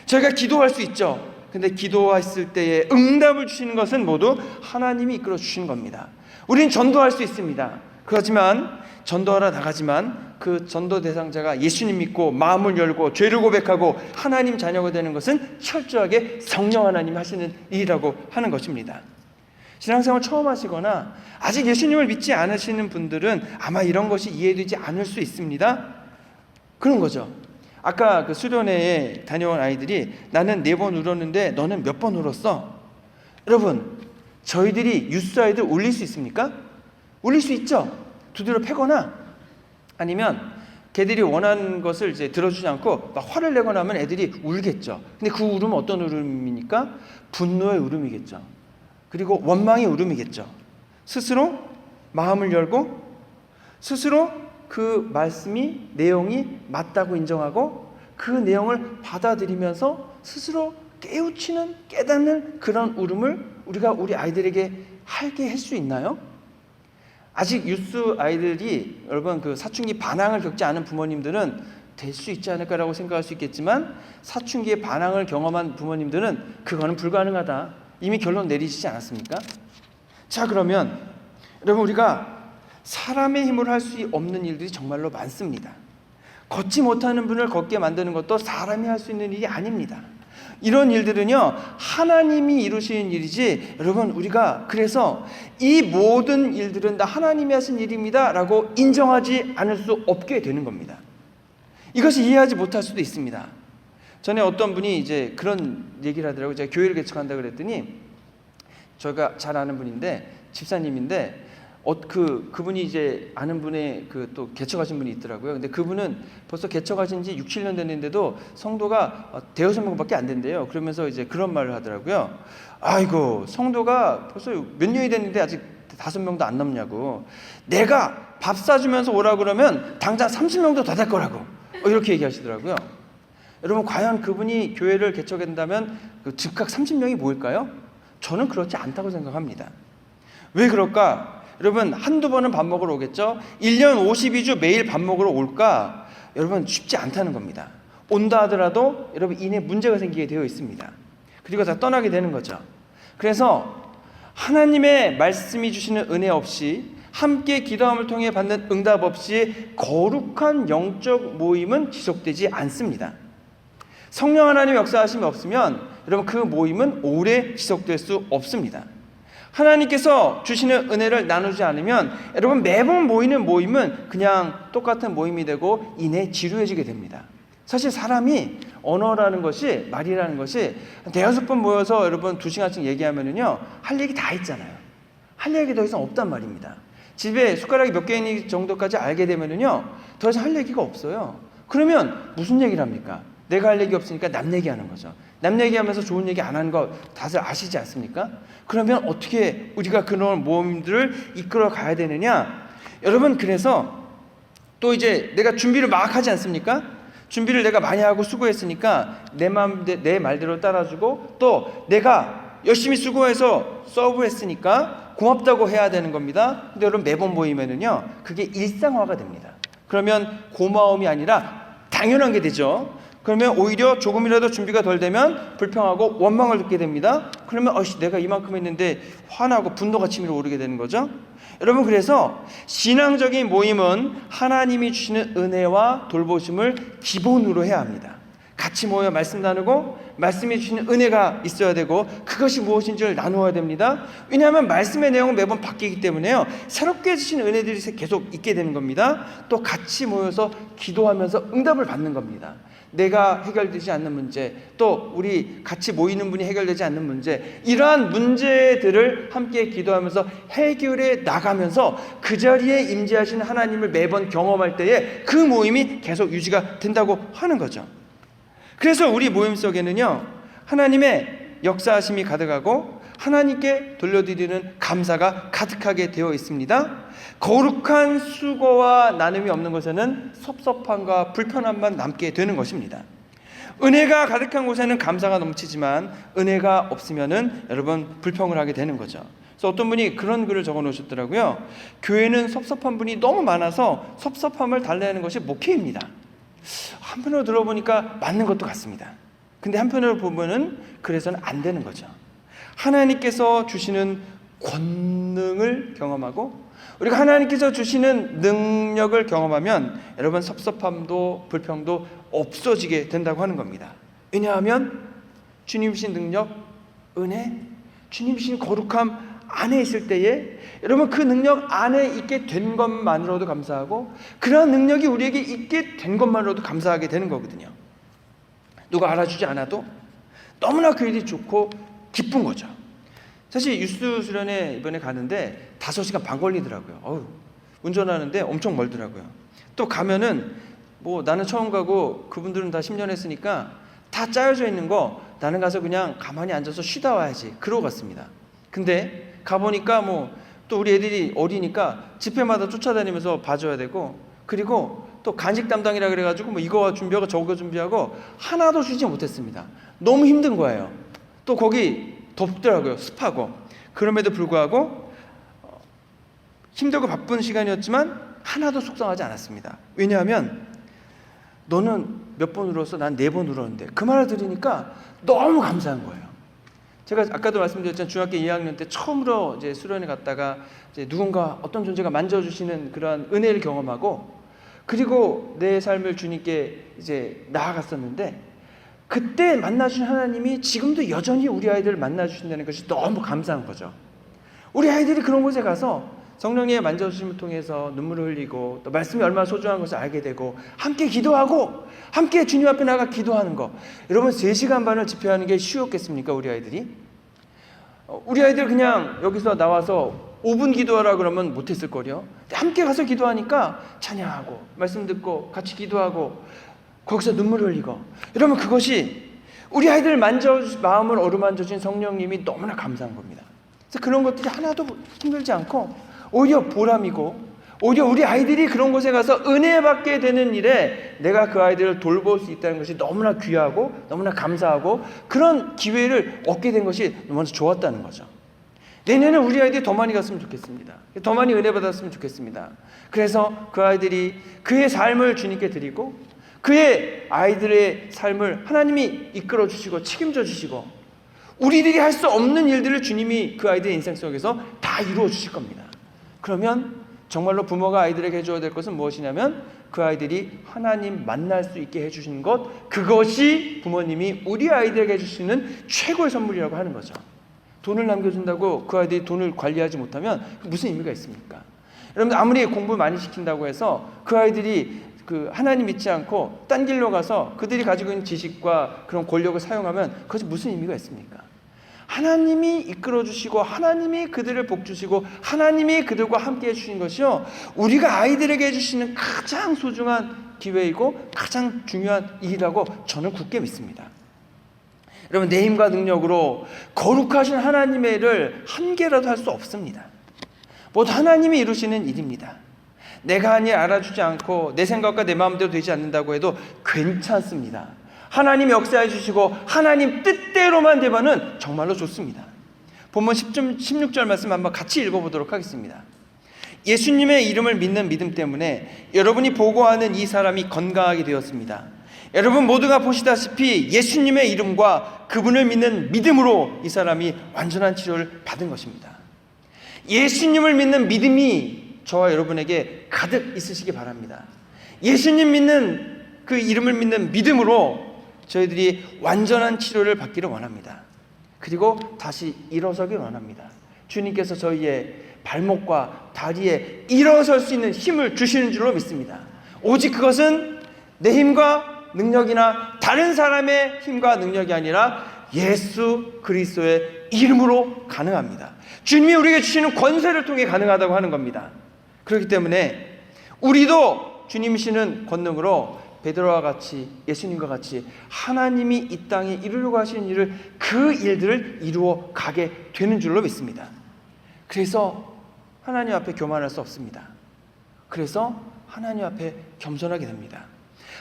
저희가 기도할 수 있죠. 근데 기도했을 때에 응답을 주시는 것은 모두 하나님이 이끌어 주시는 겁니다. 우리는 전도할 수 있습니다. 그렇지만 전도하러 나가지만 그 전도 대상자가 예수님 믿고 마음을 열고 죄를 고백하고 하나님 자녀가 되는 것은 철저하게 성령 하나님이 하시는 일이라고 하는 것입니다. 신앙생활 처음 하시거나 아직 예수님을 믿지 않으시는 분들은 아마 이런 것이 이해되지 않을 수 있습니다. 그런 거죠. 아까 그 수련회에 다녀온 아이들이 나는 4번 울었는데 너는 몇 번 울었어? 여러분, 저희들이 유스 아이들 울릴 수 있습니까? 울릴 수 있죠. 두드려 패거나 아니면 걔들이 원하는 것을 이제 들어주지 않고 막 화를 내거나 하면 애들이 울겠죠. 근데 그 울음은 어떤 울음입니까? 분노의 울음이겠죠. 그리고 원망의 울음이겠죠. 스스로 마음을 열고 스스로 그 말씀이 내용이 맞다고 인정하고 그 내용을 받아들이면서 스스로 깨우치는 깨닫는 그런 울음을 우리가 우리 아이들에게 하게 할 수 있나요? 아직 유스 아이들이 여러분 그 사춘기 반항을 겪지 않은 부모님들은 될 수 있지 않을까라고 생각할 수 있겠지만 사춘기의 반항을 경험한 부모님들은 그거는 불가능하다. 이미 결론 내리시지 않았습니까? 자, 그러면 여러분 우리가 사람의 힘으로 할 수 없는 일들이 정말로 많습니다. 걷지 못하는 분을 걷게 만드는 것도 사람이 할 수 있는 일이 아닙니다. 이런 일들은요 하나님이 이루시는 일이지 여러분 우리가 그래서 이 모든 일들은 다 하나님이 하신 일입니다 라고 인정하지 않을 수 없게 되는 겁니다. 이것이 이해하지 못할 수도 있습니다. 전에 어떤 분이 이제 그런 얘기를 하더라고요. 제가 교회를 개척한다고 그랬더니 저희가 잘 아는 분인데 집사님인데 그분이 이제 아는 분의 그 또 개척하신 분이 있더라고요. 근데 그분은 벌써 개척하신 지 6, 7년 됐는데도 성도가 대여섯 명밖에 안 된대요. 그러면서 이제 그런 말을 하더라고요. 아이고, 성도가 벌써 몇 년이 됐는데 아직 5명도 안 넘냐고. 내가 밥 사주면서 오라고 그러면 당장 30명도 더 될 거라고. 이렇게 얘기하시더라고요. 여러분, 과연 그분이 교회를 개척한다면 즉각 30명이 모일까요? 저는 그렇지 않다고 생각합니다. 왜 그럴까? 여러분, 한두 번은 밥 먹으러 오겠죠? 1년 52주 매일 밥 먹으러 올까? 여러분, 쉽지 않다는 겁니다. 온다 하더라도 여러분 이내 문제가 생기게 되어 있습니다. 그리고 다 떠나게 되는 거죠. 그래서 하나님의 말씀이 주시는 은혜 없이 함께 기도함을 통해 받는 응답 없이 거룩한 영적 모임은 지속되지 않습니다. 성령 하나님의 역사하심이 없으면 여러분 그 모임은 오래 지속될 수 없습니다. 하나님께서 주시는 은혜를 나누지 않으면 여러분 매번 모이는 모임은 그냥 똑같은 모임이 되고 이내 지루해지게 됩니다. 사실 사람이 언어라는 것이 말이라는 것이 대여섯 번 모여서 여러분 2시간씩 얘기하면은요 할 얘기 다 있잖아요. 할 얘기 더 이상 없단 말입니다. 집에 숟가락이 몇 개인 정도까지 알게 되면은요 더 이상 할 얘기가 없어요. 그러면 무슨 얘기를 합니까? 내가 할 얘기 없으니까 남 얘기하는 거죠. 남 얘기하면서 좋은 얘기 안 하는 거 다들 아시지 않습니까? 그러면 어떻게 우리가 그런 모임들을 이끌어 가야 되느냐? 여러분, 그래서 또 이제 내가 준비를 막 하지 않습니까? 준비를 내가 많이 하고 수고했으니까 내 말대로 따라주고 또 내가 열심히 수고해서 서브했으니까 고맙다고 해야 되는 겁니다. 근데 여러분 매번 모이면은요 그게 일상화가 됩니다. 그러면 고마움이 아니라 당연한 게 되죠. 그러면 오히려 조금이라도 준비가 덜 되면 불평하고 원망을 듣게 됩니다. 그러면 내가 이만큼 했는데 화나고 분노가 치밀어 오르게 되는 거죠. 여러분, 그래서 신앙적인 모임은 하나님이 주시는 은혜와 돌보심을 기본으로 해야 합니다. 같이 모여 말씀 나누고 말씀이 주시는 은혜가 있어야 되고 그것이 무엇인지를 나누어야 됩니다. 왜냐하면 말씀의 내용은 매번 바뀌기 때문에요. 새롭게 주시는 은혜들이 계속 있게 되는 겁니다. 또 같이 모여서 기도하면서 응답을 받는 겁니다. 내가 해결되지 않는 문제, 또 우리 같이 모이는 분이 해결되지 않는 문제, 이러한 문제들을 함께 기도하면서 해결해 나가면서 그 자리에 임재하시는 하나님을 매번 경험할 때에 그 모임이 계속 유지가 된다고 하는 거죠. 그래서 우리 모임 속에는요 하나님의 역사하심이 가득하고 하나님께 돌려드리는 감사가 가득하게 되어 있습니다. 거룩한 수고와 나눔이 없는 곳에는 섭섭함과 불편함만 남게 되는 것입니다. 은혜가 가득한 곳에는 감사가 넘치지만 은혜가 없으면은 여러분 불평을 하게 되는 거죠. 그래서 어떤 분이 그런 글을 적어 놓으셨더라고요. 교회는 섭섭한 분이 너무 많아서 섭섭함을 달래는 것이 목회입니다. 한편으로 들어보니까 맞는 것도 같습니다. 근데 한편으로 보면은 그래서는 안 되는 거죠. 하나님께서 주시는 권능을 경험하고 우리가 하나님께서 주시는 능력을 경험하면 여러분 섭섭함도 불평도 없어지게 된다고 하는 겁니다. 왜냐하면 주님 주신 능력, 은혜, 주님 주신 거룩함 안에 있을 때에 여러분 그 능력 안에 있게 된 것만으로도 감사하고 그러한 능력이 우리에게 있게 된 것만으로도 감사하게 되는 거거든요. 누가 알아주지 않아도 너무나 그 일이 좋고 기쁜 거죠. 사실 유스 수련회 이번에 가는데 5시간 반 걸리더라고요. 운전하는데 엄청 멀더라고요. 또 가면은 뭐 나는 처음 가고 그분들은 다 10년 했으니까 다 짜여져 있는 거 나는 가서 그냥 가만히 앉아서 쉬다 와야지 그러고 갔습니다. 근데 가보니까 뭐 또 우리 애들이 어리니까 집회마다 쫓아다니면서 봐줘야 되고 그리고 또 간식 담당이라 그래가지고 뭐 이거 준비하고 저거 준비하고 하나도 쉬지 못했습니다. 너무 힘든 거예요. 또 거기 덥더라고요. 습하고. 그럼에도 불구하고 힘들고 바쁜 시간이었지만 하나도 속상하지 않았습니다. 왜냐하면 너는 몇 번 울었어? 난 4번 울었는데 그 말을 들으니까 너무 감사한 거예요. 제가 아까도 말씀드렸지만 중학교 2학년 때 처음으로 이제 수련회 갔다가 이제 누군가 어떤 존재가 만져주시는 그런 은혜를 경험하고 그리고 내 삶을 주님께 이제 나아갔었는데 그때 만나주신 하나님이 지금도 여전히 우리 아이들을 만나주신다는 것이 너무 감사한 거죠. 우리 아이들이 그런 곳에 가서 성령의 만져주심을 통해서 눈물을 흘리고 또 말씀이 얼마나 소중한 것을 알게 되고 함께 기도하고 함께 주님 앞에 나가 기도하는 거. 여러분 3시간 반을 집회하는 게 쉬웠겠습니까? 우리 아이들이? 우리 아이들 그냥 여기서 나와서 5분 기도하라 그러면 못했을 거요. 함께 가서 기도하니까 찬양하고 말씀 듣고 같이 기도하고 거기서 눈물 흘리고 이러면 그것이 우리 아이들 마음을 어루만져 주신 성령님이 너무나 감사한 겁니다. 그래서 그런 것들이 하나도 힘들지 않고 오히려 보람이고 오히려 우리 아이들이 그런 곳에 가서 은혜 받게 되는 일에 내가 그 아이들을 돌볼 수 있다는 것이 너무나 귀하고 너무나 감사하고 그런 기회를 얻게 된 것이 너무나 좋았다는 거죠. 내년에 우리 아이들이 더 많이 갔으면 좋겠습니다. 더 많이 은혜 받았으면 좋겠습니다. 그래서 그 아이들이 그의 삶을 주님께 드리고 그의 아이들의 삶을 하나님이 이끌어 주시고 책임져 주시고 우리들이 할 수 없는 일들을 주님이 그 아이들의 인생 속에서 다 이루어 주실 겁니다. 그러면 정말로 부모가 아이들에게 해줘야 될 것은 무엇이냐면 그 아이들이 하나님 만날 수 있게 해주시는 것, 그것이 부모님이 우리 아이들에게 해주시는 최고의 선물이라고 하는 거죠. 돈을 남겨준다고 그 아이들이 돈을 관리하지 못하면 무슨 의미가 있습니까? 여러분들 아무리 공부 많이 시킨다고 해서 그 아이들이 그 하나님 믿지 않고 딴 길로 가서 그들이 가지고 있는 지식과 그런 권력을 사용하면 그것이 무슨 의미가 있습니까? 하나님이 이끌어 주시고 하나님이 그들을 복 주시고 하나님이 그들과 함께 해주신 것이요 우리가 아이들에게 해주시는 가장 소중한 기회이고 가장 중요한 일이라고 저는 굳게 믿습니다. 여러분 내 힘과 능력으로 거룩하신 하나님의 일을 한 개라도 할 수 없습니다. 모두 하나님이 이루시는 일입니다. 내가 하니 알아주지 않고 내 생각과 내 마음대로 되지 않는다고 해도 괜찮습니다. 하나님 역사해 주시고 하나님 뜻대로만 되면은 정말로 좋습니다. 본문 16절 말씀 한번 같이 읽어보도록 하겠습니다. 예수님의 이름을 믿는 믿음 때문에 여러분이 보고하는 이 사람이 건강하게 되었습니다. 여러분 모두가 보시다시피 예수님의 이름과 그분을 믿는 믿음으로 이 사람이 완전한 치료를 받은 것입니다. 예수님을 믿는 믿음이 저와 여러분에게 가득 있으시기 바랍니다. 예수님 믿는 그 이름을 믿는 믿음으로 저희들이 완전한 치료를 받기를 원합니다. 그리고 다시 일어서기를 원합니다. 주님께서 저희의 발목과 다리에 일어설 수 있는 힘을 주시는 줄로 믿습니다. 오직 그것은 내 힘과 능력이나 다른 사람의 힘과 능력이 아니라 예수 그리스도의 이름으로 가능합니다. 주님이 우리에게 주시는 권세를 통해 가능하다고 하는 겁니다. 그렇기 때문에 우리도 주님이 주시는 권능으로 베드로와 같이 예수님과 같이 하나님이 이 땅에 이루려고 하시는 일을 그 일들을 이루어 가게 되는 줄로 믿습니다. 그래서 하나님 앞에 교만할 수 없습니다. 그래서 하나님 앞에 겸손하게 됩니다.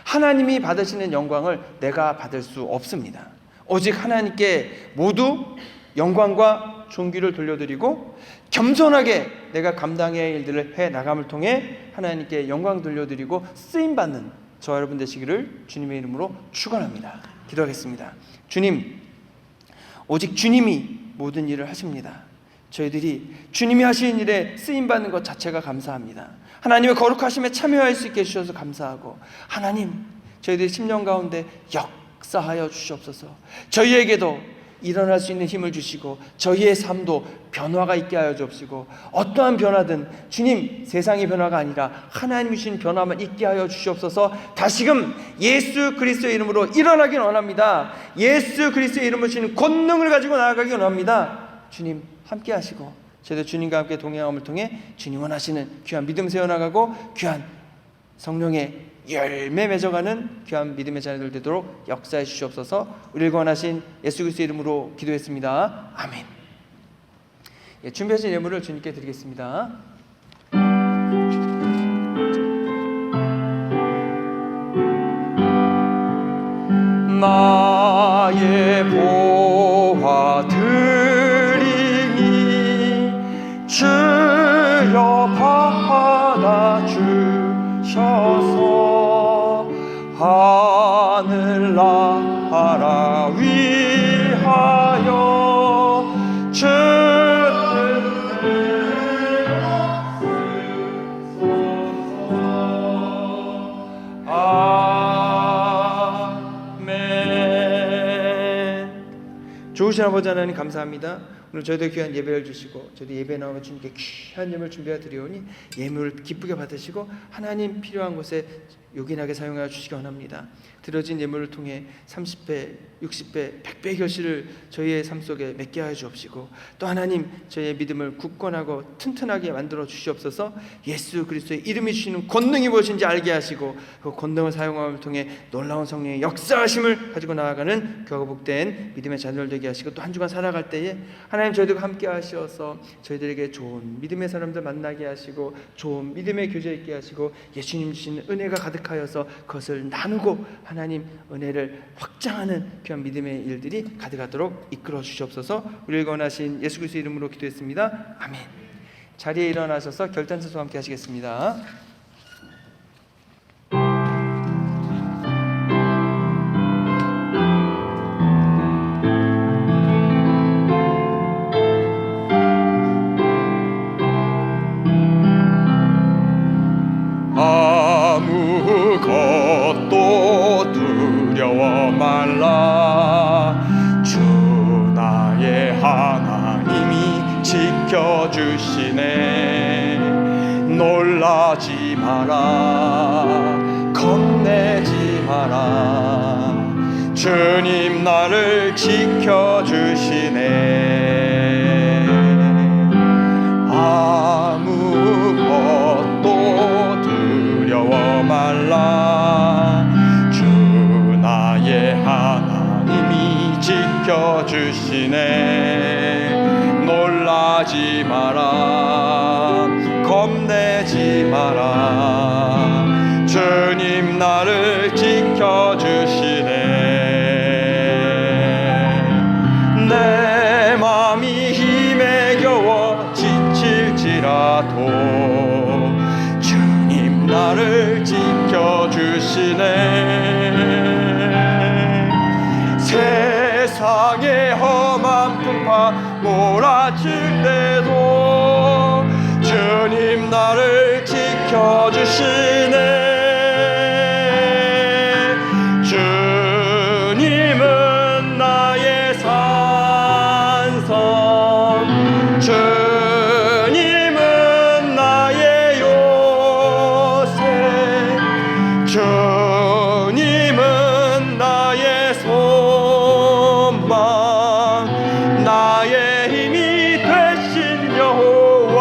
하나님이 받으시는 영광을 내가 받을 수 없습니다. 오직 하나님께 모두 영광과 존귀를 돌려드리고 겸손하게 내가 감당해야 할 일들을 해나감을 통해 하나님께 영광 돌려드리고 쓰임받는 저와 여러분 되시기를 주님의 이름으로 축원합니다. 기도하겠습니다. 주님, 오직 주님이 모든 일을 하십니다. 저희들이 주님이 하신 일에 쓰임받는 것 자체가 감사합니다. 하나님의 거룩하심에 참여할 수 있게 해주셔서 감사하고, 하나님 저희들의 심령 가운데 역사하여 주시옵소서. 저희에게도 일어날 수 있는 힘을 주시고 저희의 삶도 변화가 있게 하여 주옵시고, 어떠한 변화든 주님 세상의 변화가 아니라 하나님이 주신 변화만 있게 하여 주시옵소서. 다시금 예수 그리스도의 이름으로 일어나길 원합니다. 예수 그리스도의 이름으로 주시는 권능을 가지고 나아가길 원합니다. 주님 함께 하시고 저희도 주님과 함께 동행함을 통해 주님 원하시는 귀한 믿음 세워나가고 귀한 성령의 열매 맺어가는 귀한 믿음의 자녀들 되도록 역사해 주시옵소서. 우리를 권하신 예수 그리스도의 이름으로 기도했습니다. 아멘. 준비하신 예물을 주님께 드리겠습니다. 나의 보화 드리니 주여 받아주셔서 하늘나라 위하여 주를 아멘. 좋으신 아버지 하나님 감사합니다. 오늘 저희들 귀한 예배를 주시고 저희들 예배 나오면 주님께 귀한 예물을 준비하여 드리오니 예물을 기쁘게 받으시고 하나님 필요한 곳에 요긴하게 사용하여 주시기 원합니다. 드려진 예물을 통해 30배, 60배, 100배 결실을 저희의 삶 속에 맺게 하여 주옵시고, 또 하나님 저희의 믿음을 굳건하고 튼튼하게 만들어 주시옵소서. 예수 그리스도의 이름이 주시는 권능이 무엇인지 알게 하시고 그 권능을 사용함을 통해 놀라운 성령의 역사하심을 가지고 나아가는 교가 복된 믿음의 자녀들 되게 하시고, 또 한 주간 살아갈 때에 하나님 저희들과 함께 하셔서 저희들에게 좋은 믿음의 사람들 만나게 하시고 좋은 믿음의 교제 있게 하시고 예수님 주시는 은혜가 가득하여서 그것을 나누고 하나님 은혜를 확장하는 귀한 믿음의 일들이 가득하도록 이끌어 주시옵소서. 우리를 권하신 예수 그리스도 이름으로 기도했습니다. 아멘. 자리에 일어나셔서 결단선서 함께 하시겠습니다. 아무것도 두려워 말라. 주 나의 하나님이 지켜주시네. 놀라지 마라, 겁내지 마라. 주님 나를 지켜주시네. 아무것도 두려워 말라. 주 나의 하나님이 지켜주시네. 놀라지 마라, 겁내지 마라. 주님 나를 지켜주시네. 내 맘이 힘에 겨워 지칠지라도 주님 나를 지켜주시네. 세상의 험한 풍파 몰아칠 때도 주님 나를 지켜주시네. 주님은 나의 산성, 주님은 나의 요새, 주님은 나의 소망, 나의 힘이 되신 여호와.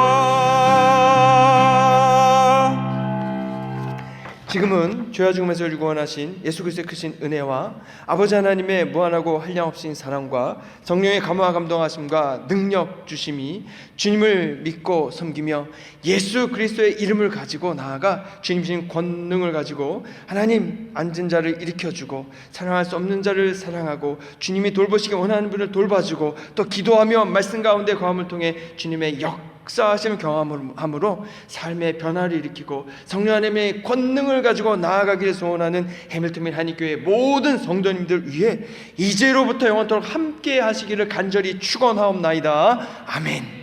지금은 죄와 죽음에서 구원하신 예수 그리스도의 크신 은혜와 아버지 하나님의 무한하고 한량없인 사랑과 성령의 감화와 감동하심과 능력 주심이 주님을 믿고 섬기며 예수 그리스도의 이름을 가지고 나아가 주님 주신 권능을 가지고 하나님 앉은 자를 일으켜주고 사랑할 수 없는 자를 사랑하고 주님이 돌보시기 원하는 분을 돌봐주고 또 기도하며 말씀 가운데 거함을 통해 주님의 역사하심을 경험함으로 삶의 변화를 일으키고 성령 하나님의 권능을 가지고 나아가기를 소원하는 해밀턴 및 한인교회 모든 성도님들 위해 이제로부터 영원토록 함께 하시기를 간절히 축원하옵나이다. 아멘.